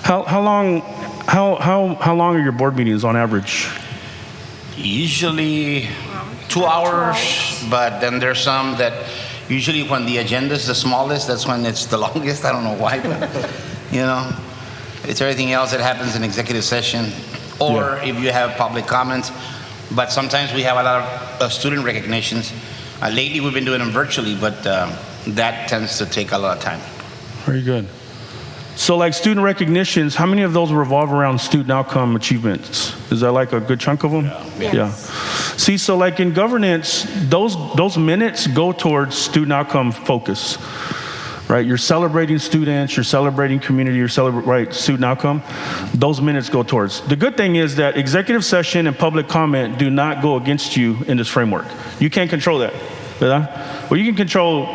How long are your board meetings on average? Usually 2 hours, but then there's some that usually when the agenda is the smallest, that's when it's the longest. I don't know why, but you know, it's everything else that happens in executive session, or if you have public comments. But sometimes we have a lot of student recognitions. Lately we've been doing them virtually, but that tends to take a lot of time. Very good. So like student recognitions, how many of those revolve around student outcome achievements? Is that like a good chunk of them? Yeah. See, so like in governance, those minutes go towards student outcome focus, right? You're celebrating students, you're celebrating community, you're celebrating student outcome. Those minutes go towards. The good thing is that executive session and public comment do not go against you in this framework. You can't control that. Well, you can control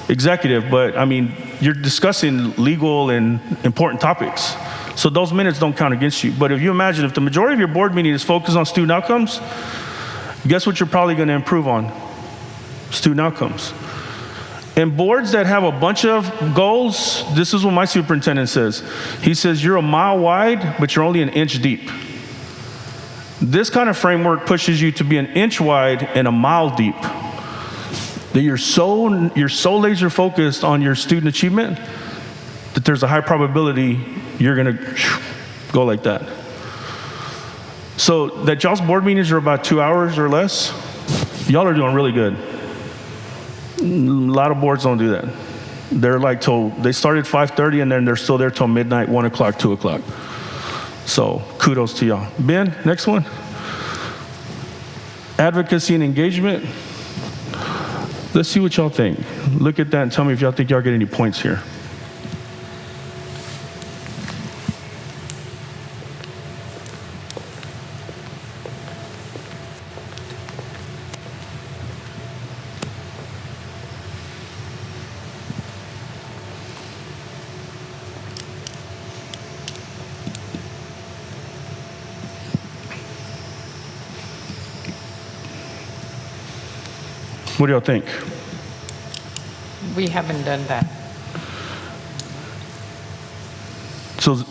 executive, but I mean, you're discussing legal and important topics. So those minutes don't count against you. But if you imagine, if the majority of your board meeting is focused on student outcomes, guess what you're probably going to improve on? Student outcomes. And boards that have a bunch of goals, this is what my superintendent says. He says, you're a mile wide, but you're only an inch deep. This kind of framework pushes you to be an inch wide and a mile deep. That you're so laser focused on your student achievement that there's a high probability you're going to go like that. So that y'all's board meetings are about 2 hours or less. Y'all are doing really good. A lot of boards don't do that. They're like they start at 5:30 and then they're still there till midnight, 1 o'clock, 2 o'clock. So kudos to y'all. Ben, next one. Advocacy and engagement. Let's see what y'all think. Look at that and tell me if y'all think y'all get any points here. What do y'all think? We haven't done that. So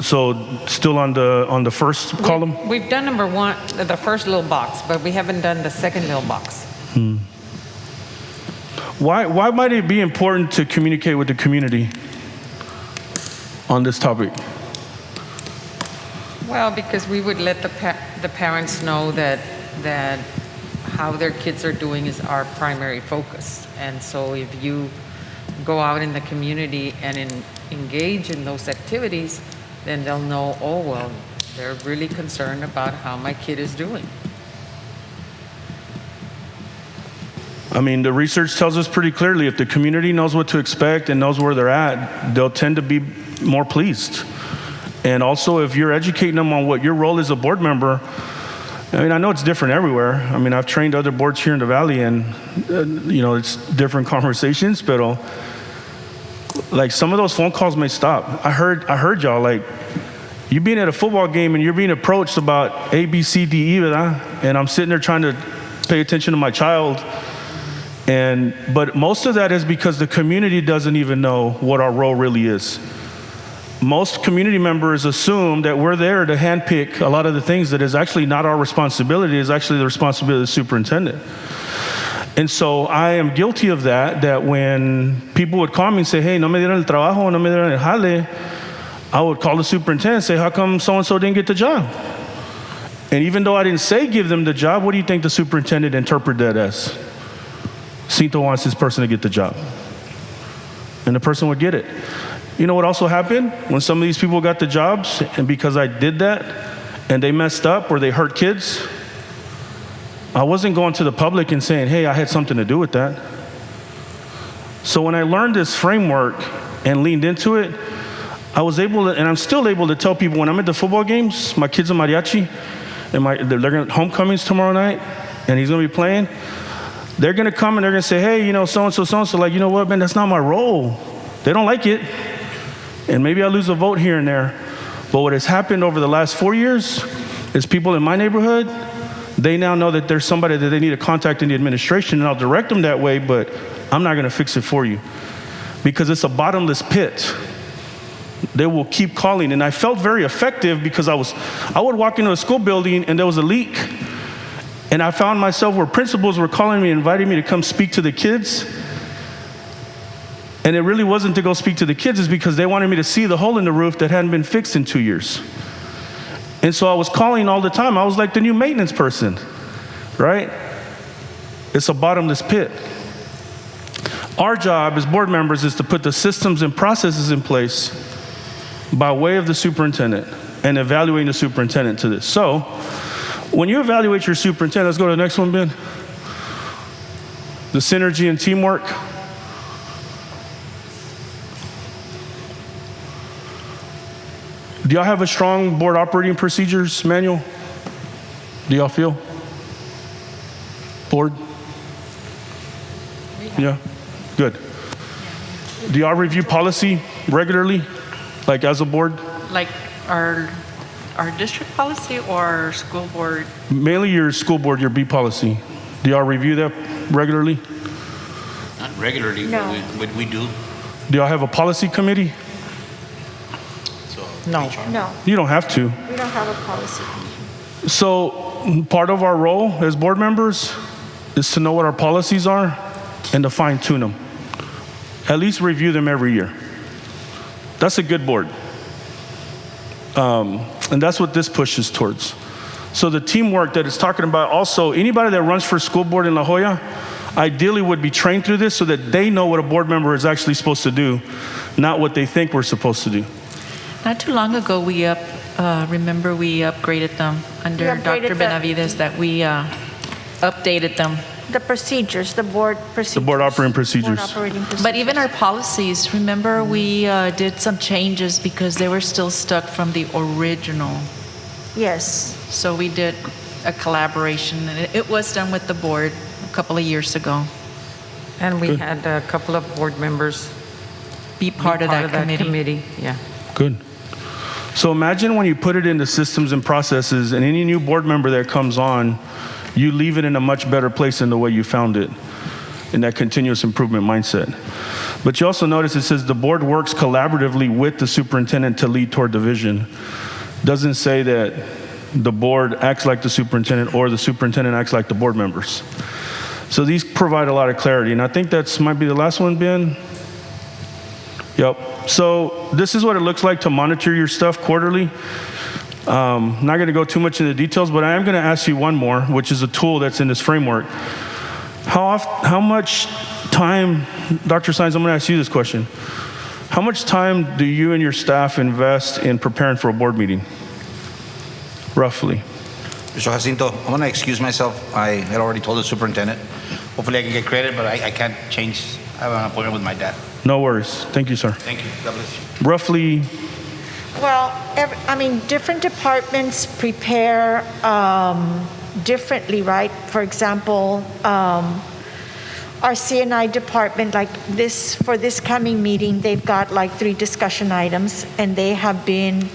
still on the first column? We've done number 1, the first little box, but we haven't done the second little box. Why might it be important to communicate with the community on this topic? Well, because we would let the parents know that how their kids are doing is our primary focus. And so if you go out in the community and engage in those activities, then they'll know, oh, well, they're really concerned about how my kid is doing. I mean, the research tells us pretty clearly, if the community knows what to expect and knows where they're at, they'll tend to be more pleased. And also, if you're educating them on what your role as a board member, I mean, I know it's different everywhere. I mean, I've trained other boards here in the Valley, and, it's different conversations, but like some of those phone calls may stop. I heard y'all, like, you being at a football game and you're being approached about A, B, C, D, E, ¿verdad? And I'm sitting there trying to pay attention to my child. But most of that is because the community doesn't even know what our role really is. Most community members assume that we're there to handpick a lot of the things that is actually not our responsibility, is actually the responsibility of the superintendent. And so I am guilty of that when people would call me and say, hey, no me dieron el trabajo, no me dieron el jale, I would call the superintendent and say, how come so-and-so didn't get the job? And even though I didn't say give them the job, what do you think the superintendent interpreted that as? Cinto wants this person to get the job. And the person would get it. You know what also happened? When some of these people got the jobs, and because I did that, and they messed up or they hurt kids, I wasn't going to the public and saying, hey, I had something to do with that. So when I learned this framework and leaned into it, I was able to, and I'm still able to tell people when I'm at the football games, my kids are mariachi, and they're going to homecomings tomorrow night, and he's going to be playing. They're going to come and they're going to say, hey, so-and-so, like, you know what, man, that's not my role. They don't like it. And maybe I lose a vote here and there. But what has happened over the last 4 years is people in my neighborhood, they now know that there's somebody that they need to contact in the administration, and I'll direct them that way, but I'm not going to fix it for you. Because it's a bottomless pit. They will keep calling. And I felt very effective because I would walk into a school building and there was a leak. And I found myself where principals were calling me, inviting me to come speak to the kids. And it really wasn't to go speak to the kids, it's because they wanted me to see the hole in the roof that hadn't been fixed in 2 years. And so I was calling all the time. I was like the new maintenance person, right? It's a bottomless pit. Our job as board members is to put the systems and processes in place by way of the superintendent and evaluating the superintendent to this. So when you evaluate your superintendent, let's go to the next one, Ben. The synergy and teamwork. Do y'all have a strong board operating procedures manual? Do y'all feel? Board? Yeah? Good. Do y'all review policy regularly, like as a board? Like our district policy or school board? Mainly your school board, your B policy. Do y'all review that regularly? Not regularly, No. but we do. Do y'all have a policy committee? No. No, You don't have to. we don't have a policy committee. So part of our role as board members is to know what our policies are and to fine tune them. At least review them every year. That's a good board. And that's what this pushes towards. So the teamwork that it's talking about also, anybody that runs for school board in La Jolla, ideally would be trained through this so that they know what a board member is actually supposed to do, not what they think we're supposed to do. Not too long ago, remember we upgraded them under We upgraded Dr. Benavides, that we updated them. The procedures, the board procedures. The board operating procedures. Board operating procedures. But even our policies, remember we did some changes because they were still stuck from the original. Yes. So we did a collaboration, and it was done with the board a couple of years ago. And we had a couple of board members Be part of that committee. Yeah. Good. So imagine when you put it into systems and processes, and any new board member that comes on, you leave it in a much better place than the way you found it, in that continuous improvement mindset. But you also notice it says the board works collaboratively with the superintendent to lead toward the vision. Doesn't say that the board acts like the superintendent or the superintendent acts like the board members. So these provide a lot of clarity, and I think that's might be the last one, Ben. Yep. So this is what it looks like to monitor your stuff quarterly. Not going to go too much into the details, but I am going to ask you one more, which is a tool that's in this framework. How much time, Dr. Saenz, I'm going to ask you this question. How much time do you and your staff invest in preparing for a board meeting? Roughly. Mr. Jacinto, I'm going to excuse myself. I had already told the superintendent. Hopefully I can get credit, but I can't change. I have an appointment with my dad. No worries. Thank you, sir. Thank you. God bless you. Roughly. Well, different departments prepare differently, right? For example, our CNI department, like this, for this coming meeting, they've got like 3 discussion items, and they have been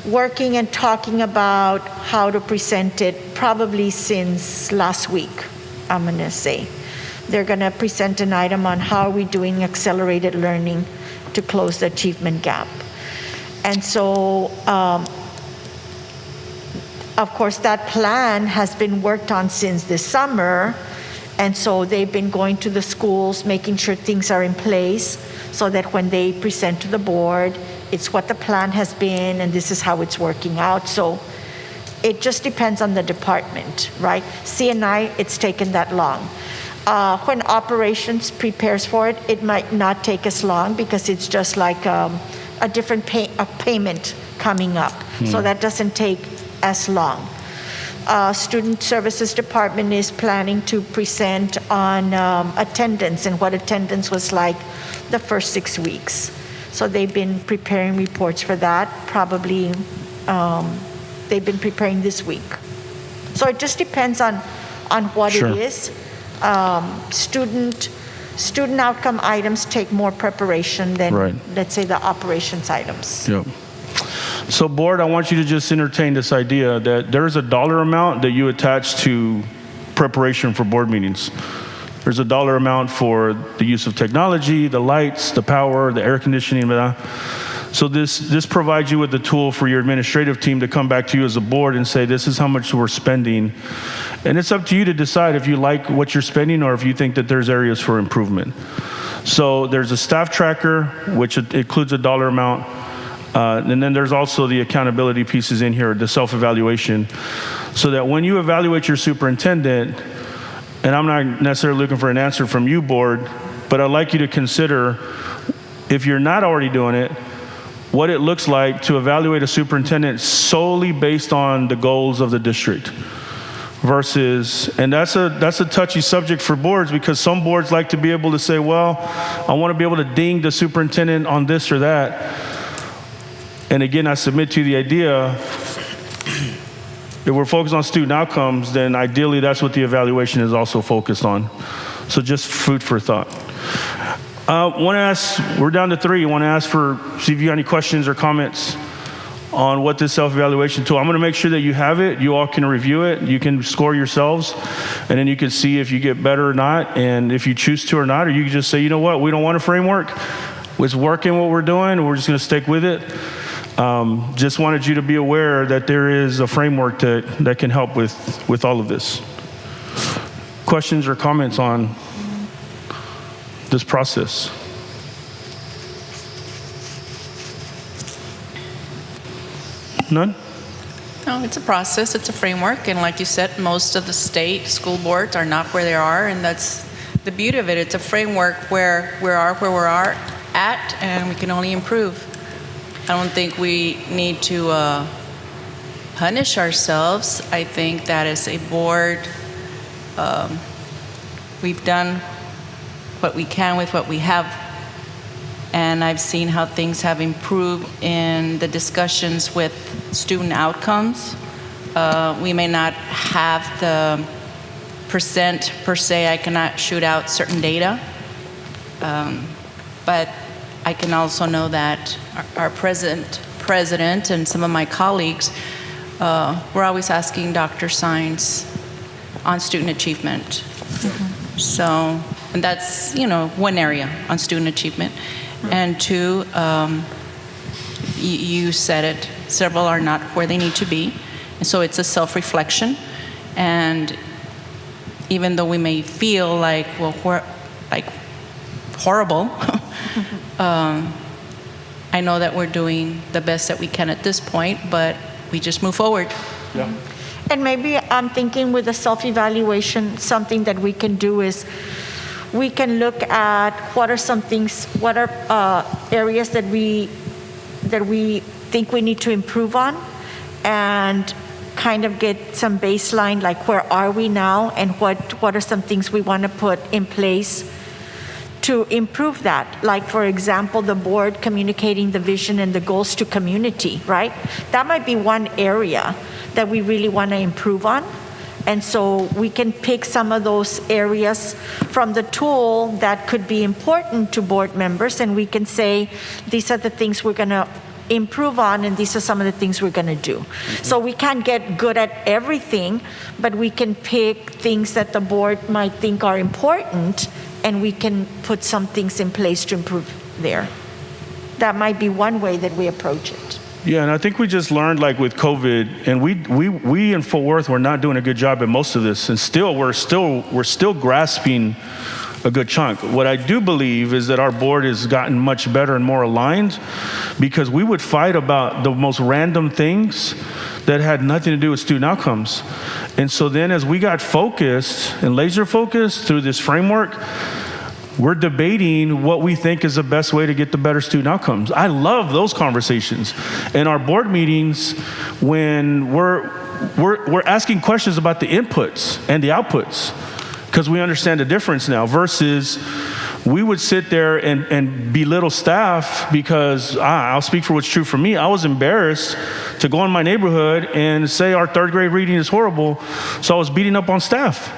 working and talking about how to present it probably since last week, I'm going to say. They're going to present an item on how are we doing accelerated learning to close the achievement gap. And so, of course, that plan has been worked on since this summer. And so they've been going to the schools, making sure things are in place so that when they present to the board, it's what the plan has been and this is how it's working out. So it just depends on the department, right? CNI, it's taken that long. When operations prepares for it, it might not take as long because it's just like a different payment coming up. So that doesn't take as long. Student Services Department is planning to present on attendance and what attendance was like the first 6 weeks. So they've been preparing reports for that. Probably they've been preparing this week. So it just depends on what Sure. it is. Student outcome items take more preparation than, Right. let's say, the operations items. Yep. So board, I want you to just entertain this idea that there's a dollar amount that you attach to preparation for board meetings. There's a dollar amount for the use of technology, the lights, the power, the air conditioning, blah. So this provides you with the tool for your administrative team to come back to you as a board and say, this is how much we're spending. And it's up to you to decide if you like what you're spending or if you think that there's areas for improvement. So there's a staff tracker, which includes a dollar amount. And then there's also the accountability pieces in here, the self-evaluation, so that when you evaluate your superintendent, and I'm not necessarily looking for an answer from you, board, but I'd like you to consider, if you're not already doing it, what it looks like to evaluate a superintendent solely based on the goals of the district versus, and that's a touchy subject for boards because some boards like to be able to say, well, I want to be able to ding the superintendent on this or that. And again, I submit to you the idea, if we're focused on student outcomes, then ideally that's what the evaluation is also focused on. So just food for thought. Want to ask, we're down to 3. I want to ask see if you got any questions or comments on what this self-evaluation tool. I'm going to make sure that you have it. You all can review it. You can score yourselves, and then you can see if you get better or not, and if you choose to or not, or you can just say, you know what, we don't want a framework. It's working what we're doing, and we're just going to stick with it. Just wanted you to be aware that there is a framework that can help with all of this. Questions or comments on this process? None? No, it's a process, it's a framework, and like you said, most of the state school boards are not where they are, and that's the beauty of it. It's a framework where we are at, and we can only improve. I don't think we need to punish ourselves. I think that as a board, we've done what we can with what we have, and I've seen how things have improved in the discussions with student outcomes. We may not have the percent per se. I cannot shoot out certain data, but I can also know that our president and some of my colleagues, we're always asking Dr. Saenz on student achievement. Mm-hmm. So, and that's, one area on student achievement. Mm-hmm. And 2, you said it, several are not where they need to be. And so it's a self-reflection. And even though we may feel like, well, horrible, I know that we're doing the best that we can at this point, but we just move forward. Yeah. And maybe I'm thinking with the self-evaluation, something that we can do is we can look at what are areas that we think we need to improve on, and kind of get some baseline, like where are we now, and what are some things we want to put in place to improve that. Like, for example, the board communicating the vision and the goals to community, right? That might be one area that we really want to improve on. And so we can pick some of those areas from the tool that could be important to board members, and we can say, these are the things we're going to improve on, and these are some of the things we're going to do. So we can't get good at everything, but we can pick things that the board might think are important, and we can put some things in place to improve there. That might be one way that we approach it. Yeah, and I think we just learned, like with COVID, and we in Fort Worth, we're not doing a good job at most of this, and we're still grasping a good chunk. What I do believe is that our board has gotten much better and more aligned, because we would fight about the most random things that had nothing to do with student outcomes. And so then as we got focused and laser focused through this framework, we're debating what we think is the best way to get the better student outcomes. I love those conversations. In our board meetings, when we're asking questions about the inputs and the outputs, because we understand the difference now, versus we would sit there and belittle staff because, I'll speak for what's true for me. I was embarrassed to go in my neighborhood and say our third grade reading is horrible, so I was beating up on staff.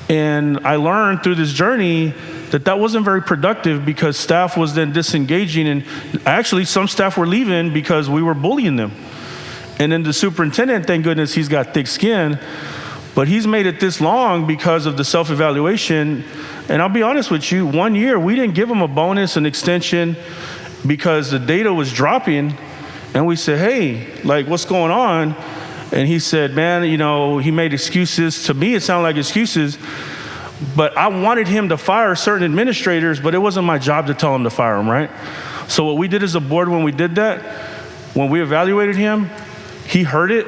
And I learned through this journey that wasn't very productive, because staff was then disengaging, and actually some staff were leaving because we were bullying them. And then the superintendent, thank goodness he's got thick skin, but he's made it this long because of the self-evaluation. And I'll be honest with you, 1 year we didn't give him a bonus, an extension, because the data was dropping. And we said, hey, like, what's going on? And he said, man, he made excuses. To me, it sounded like excuses. But I wanted him to fire certain administrators, but it wasn't my job to tell him to fire them, right? So what we did as a board when we did that, when we evaluated him, he heard it,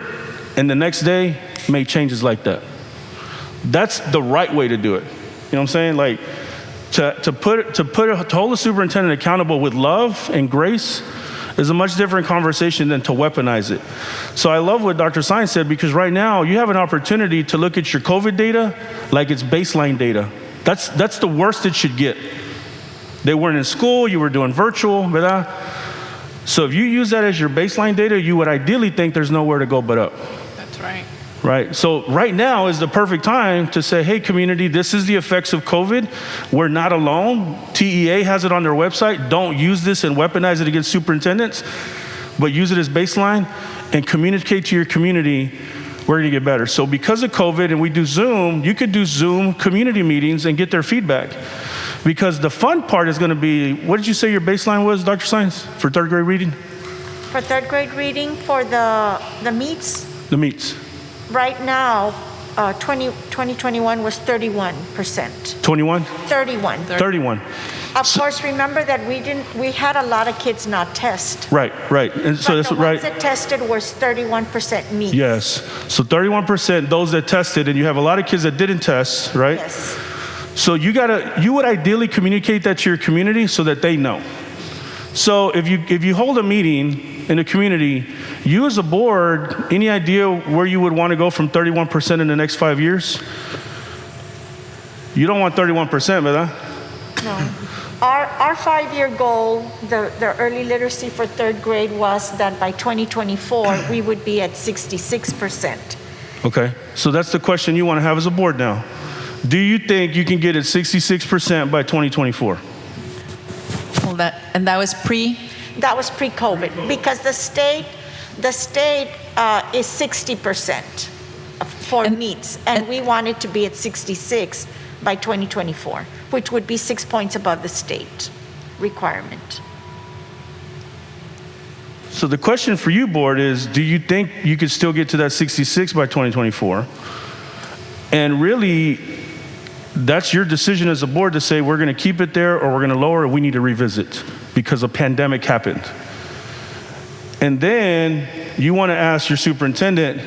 and the next day made changes like that. That's the right way to do it. You know what I'm saying? Like, to hold the superintendent accountable with love and grace is a much different conversation than to weaponize it. So I love what Dr. Sainz said, because right now you have an opportunity to look at your COVID data like it's baseline data. That's the worst it should get. They weren't in school, you were doing virtual, ¿verdad? So if you use that as your baseline data, you would ideally think there's nowhere to go but up. That's right. Right? So right now is the perfect time to say, hey, community, this is the effects of COVID. We're not alone. TEA has it on their website. Don't use this and weaponize it against superintendents, but use it as baseline and communicate to your community, we're going to get better. So because of COVID and we do Zoom, you could do Zoom community meetings and get their feedback. Because the fun part is going to be, what did you say your baseline was, Dr. Sainz, for third grade reading? For third grade reading, for the meets? The meets. Right now, 2021 was 31%. 21? 31. 31. Of course, remember that we had a lot of kids not test. Right. And so that's the right. ones that tested was 31% meets. Yes. So 31%, those that tested, and you have a lot of kids that didn't test, right? Yes. So you would ideally communicate that to your community so that they know. So if you hold a meeting in a community, you as a board, any idea where you would want to go from 31% in the next 5 years? You don't want 31%, ¿verdad? No. Our 5-year goal, the early literacy for third grade, was that by 2024, we would be at 66%. Okay, so that's the question you want to have as a board now. Do you think you can get it 66% by 2024? Well, that was pre? That was pre-COVID, because the state is 60% for meets, and we wanted to be at 66 by 2024, which would be 6 points above the state requirement. So the question for you, board, is do you think you could still get to that 66 by 2024? And really, that's your decision as a board to say we're going to keep it there or we're going to lower it. We need to revisit because a pandemic happened. And then you want to ask your superintendent.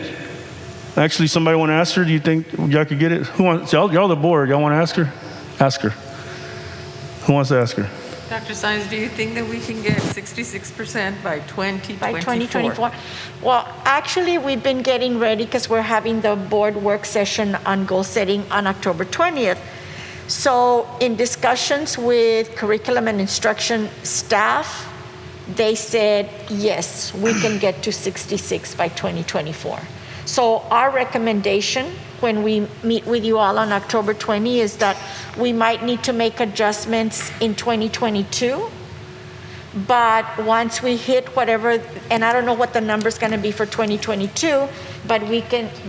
Actually, somebody want to ask her? Do you think y'all could get it? Who wants? Y'all the board. Y'all want to ask her? Ask her. Who wants to ask her? Dr. Sines, do you think that we can get 66% by 2024? By 2024? Well, actually, we've been getting ready because we're having the board work session on goal setting on October 20th. So in discussions with curriculum and instruction staff, they said, yes, we can get to 66 by 2024. So our recommendation when we meet with you all on October 20 is that we might need to make adjustments in 2022. But once we hit whatever, and I don't know what the number's going to be for 2022, but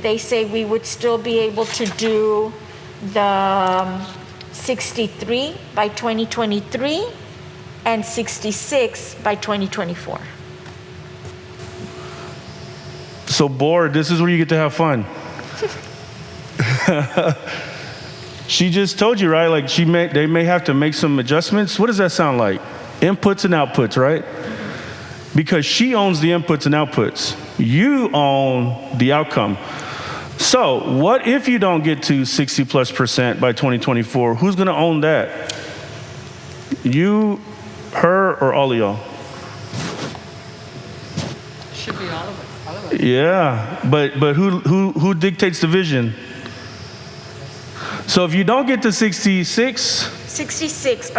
they say we would still be able to do the 63 by 2023 and 66 by 2024. So board, this is where you get to have fun. She just told you, right? Like they may have to make some adjustments. What does that sound like? Inputs and outputs, right? Because she owns the inputs and outputs. You own the outcome. So what if you don't get to 60+% by 2024? Who's going to own that? You, her, or all of y'all? Should be all of us. All of us. Yeah, but who dictates the vision? So if you don't get to 66,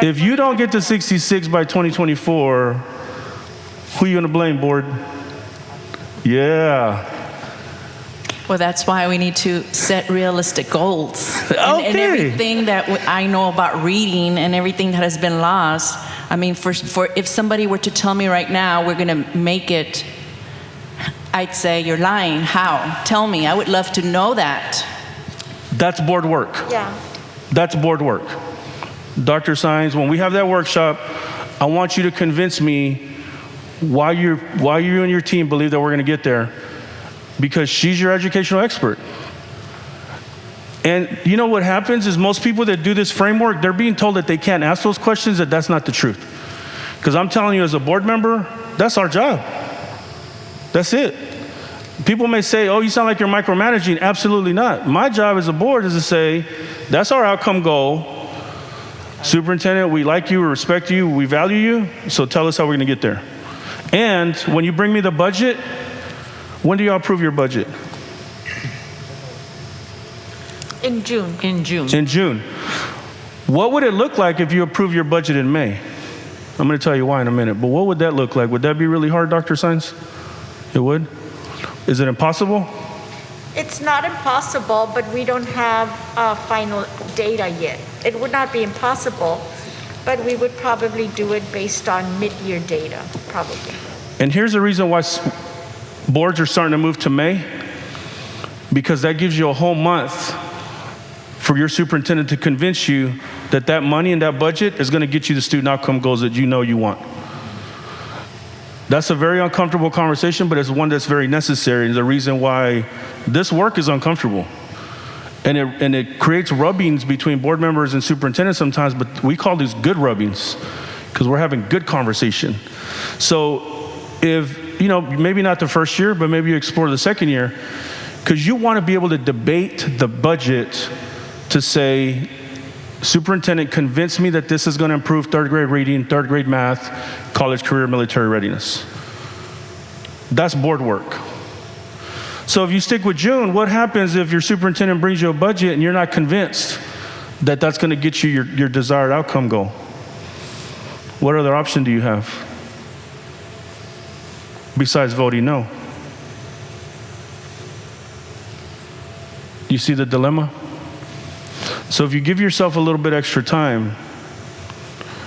if you don't get to 66 by 2024, who are you going to blame, board? Yeah. Well, that's why we need to set realistic goals. Okay. And everything that I know about reading and everything that has been lost, I mean, for if somebody were to tell me right now we're going to make it, I'd say you're lying. How? Tell me. I would love to know that. That's board work. Yeah. That's board work. Dr. Sines, when we have that workshop, I want you to convince me why you and your team believe that we're going to get there, because she's your educational expert. And you know what happens is most people that do this framework, they're being told that they can't ask those questions, that's not the truth. Because I'm telling you as a board member, that's our job. That's it. People may say, oh, you sound like you're micromanaging. Absolutely not. My job as a board is to say, that's our outcome goal. Superintendent, we like you, we respect you, we value you, so tell us how we're going to get there. And when you bring me the budget, when do y'all approve your budget? In June. In June. In June. What would it look like if you approve your budget in May? I'm going to tell you why in a minute, but what would that look like? Would that be really hard, Dr. Sines? It would? Is it impossible? It's not impossible, but we don't have final data yet. It would not be impossible, but we would probably do it based on mid-year data, probably. And here's the reason why boards are starting to move to May, because that gives you a whole month for your superintendent to convince you that that money and that budget is going to get you the student outcome goals that you know you want. That's a very uncomfortable conversation, but it's one that's very necessary, and the reason why this work is uncomfortable. And it creates rubbings between board members and superintendents sometimes, but we call these good rubbings because we're having good conversation. So if, maybe not the first year, but maybe you explore the second year, because you want to be able to debate the budget to say, superintendent, convince me that this is going to improve third grade reading, third grade math, college career, military readiness. That's board work. So if you stick with June, what happens if your superintendent brings you a budget and you're not convinced that that's going to get you your desired outcome goal? What other option do you have besides voting no? You see the dilemma? So if you give yourself a little bit extra time,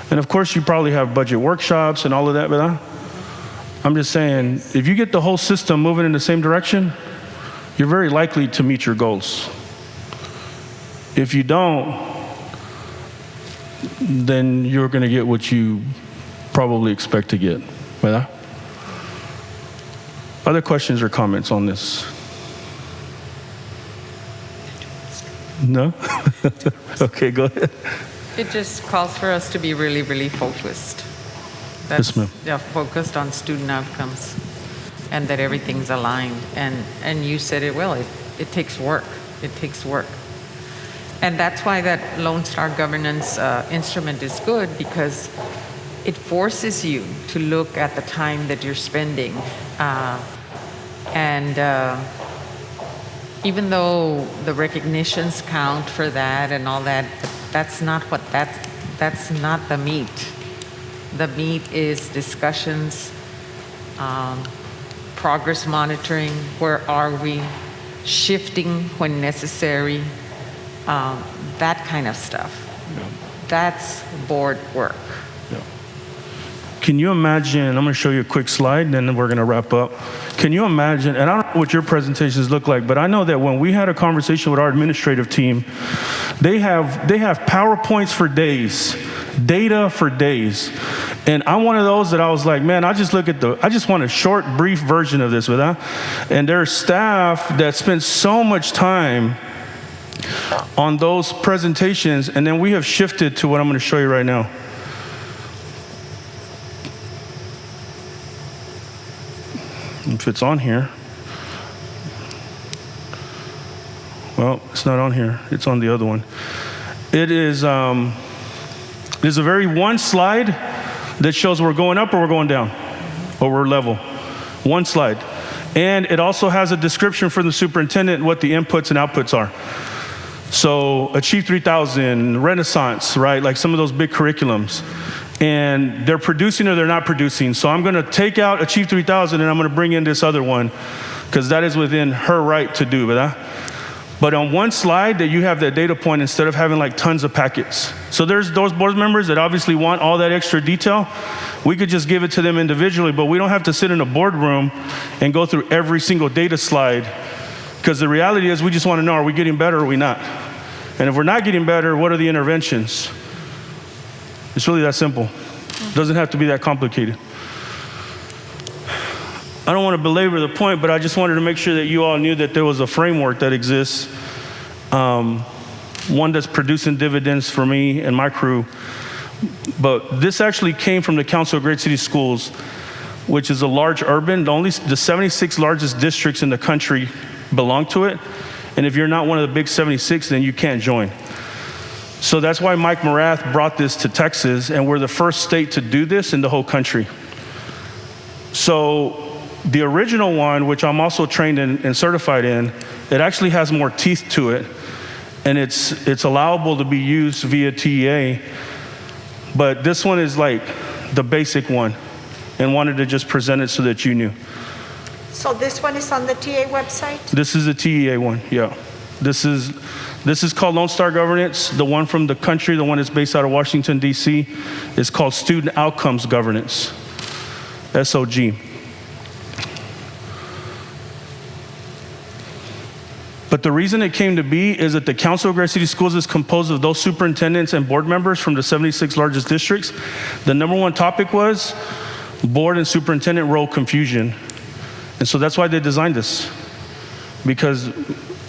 and of course you probably have budget workshops and all of that, but I'm just saying, if you get the whole system moving in the same direction, you're very likely to meet your goals. If you don't, then you're going to get what you probably expect to get. ¿Verdad? Other questions or comments on this? No? Okay, go ahead. It just calls for us to be really, really focused. Yes, ma'am. Yeah, focused on student outcomes and that everything's aligned. And you said it well, it takes work. It takes work. And that's why that Lone Star governance instrument is good, because it forces you to look at the time that you're spending. Even though the recognitions count for that and all that, that's not the meat. The meat is discussions, progress monitoring, where are we, shifting when necessary, that kind of stuff. Yeah. That's board work. Yeah. Can you imagine, I'm going to show you a quick slide, and then we're going to wrap up. Can you imagine, and I don't know what your presentations look like, but I know that when we had a conversation with our administrative team, they have PowerPoints for days, data for days. And I'm one of those that I was like, man, I just want a short, brief version of this, and there's staff that spend so much time on those presentations, and then we have shifted to what I'm going to show you right now. If it's on here. Well, it's not on here. It's on the other one. It is there's a very one slide that shows we're going up or we're going down, or we're level. One slide. And it also has a description for the superintendent what the inputs and outputs are. So Achieve 3000, Renaissance, right? Like some of those big curriculums. And they're producing or they're not producing. So I'm going to take out Achieve 3000 and I'm going to bring in this other one, because that is within her right to do, But on one slide that you have that data point instead of having like tons of packets. So there's those board members that obviously want all that extra detail. We could just give it to them individually, but we don't have to sit in a boardroom and go through every single data slide, because the reality is we just want to know, are we getting better or are we not? And if we're not getting better, what are the interventions? It's really that simple. It doesn't have to be that complicated. I don't want to belabor the point, but I just wanted to make sure that you all knew that there was a framework that exists, one that's producing dividends for me and my crew. But this actually came from the Council of Great City Schools, which is a large urban, the 76 largest districts in the country belong to it. And if you're not one of the big 76, then you can't join. So that's why Mike Morath brought this to Texas, and we're the first state to do this in the whole country. So the original one, which I'm also trained in and certified in, it actually has more teeth to it, and it's allowable to be used via TEA. But this one is like the basic one, and wanted to just present it so that you knew. So this one is on the TA website? This is a TEA one, yeah. This is called Lone Star Governance. The one from the country, the one that's based out of Washington, D.C., is called Student Outcomes Governance, SOG. But the reason it came to be is that the Council of Great City Schools is composed of those superintendents and board members from the 76 largest districts. The number one topic was board and superintendent role confusion. And so that's why they designed this. Because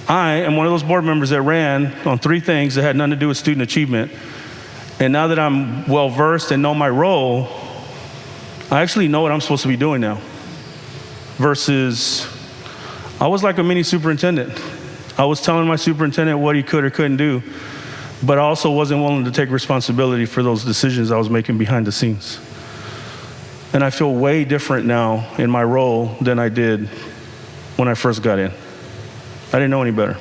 I am one of those board members that ran on 3 things that had nothing to do with student achievement. And now that I'm well versed and know my role, I actually know what I'm supposed to be doing now. Versus, I was like a mini superintendent. I was telling my superintendent what he could or couldn't do, but I also wasn't willing to take responsibility for those decisions I was making behind the scenes. And I feel way different now in my role than I did when I first got in. I didn't know any better.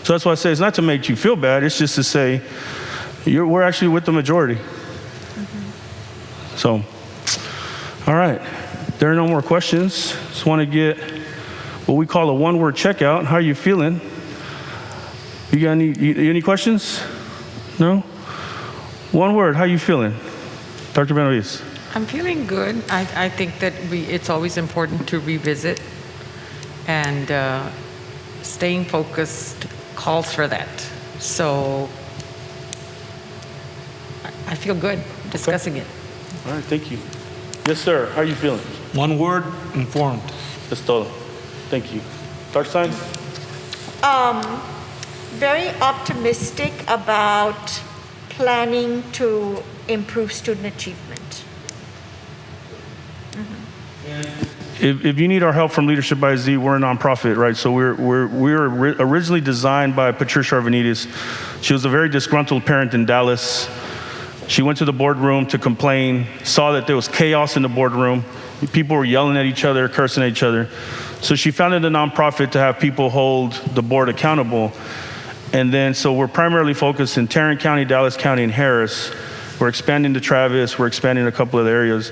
So that's why I say it's not to make you feel bad, it's just to say we're actually with the majority. So, all right, there are no more questions. Just want to get what we call a one-word checkout. How are you feeling? You got any questions? No? One word, how are you feeling? Dr. Benavides. I'm feeling good. I think that it's always important to revisit, and staying focused calls for that. So I feel good discussing it. All right, thank you. Yes, sir. How are you feeling? One word, informed. That's todo. Thank you. Dr. Stein? very optimistic about planning to improve student achievement. If you need our help from Leadership by Z, we're a nonprofit, right? So we were originally designed by Patricia Arvanites. She was a very disgruntled parent in Dallas. She went to the boardroom to complain, saw that there was chaos in the boardroom. People were yelling at each other, cursing at each other. So she founded a nonprofit to have people hold the board accountable. And then, so we're primarily focused in Tarrant County, Dallas County, and Harris. We're expanding to Travis. We're expanding a couple of areas.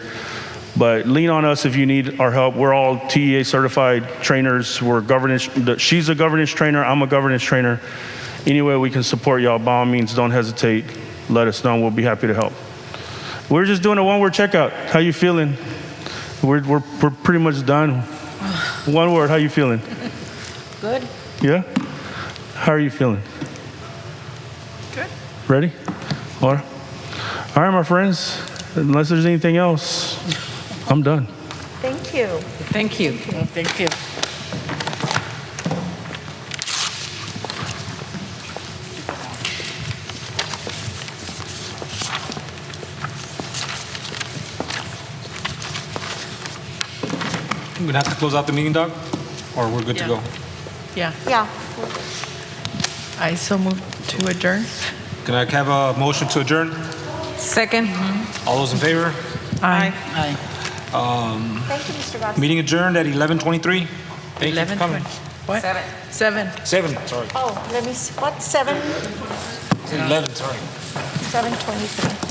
But lean on us if you need our help. We're all TEA certified trainers. We're governance. She's a governance trainer. I'm a governance trainer. Any way we can support y'all, by all means, don't hesitate. Let us know. We'll be happy to help. We're just doing a one-word checkout. How you feeling? We're pretty much done. One word. How you feeling? Good. Yeah. How are you feeling? Good. Ready? All right, my friends. Unless there's anything else, I'm done. Thank you. Thank you. Thank you. I'm gonna have to close out the meeting, Doc, or we're good to go. Yeah, Yeah. I so move to adjourn. Can I have a motion to adjourn? Second. All those in favor? Aye. Aye. Thank you, Mr. Garcia. Meeting adjourned at 11:23. Thank you for 11:20. coming. What? 7. 7, sorry. Oh, let me see. What? 7? 11, sorry. 7:23.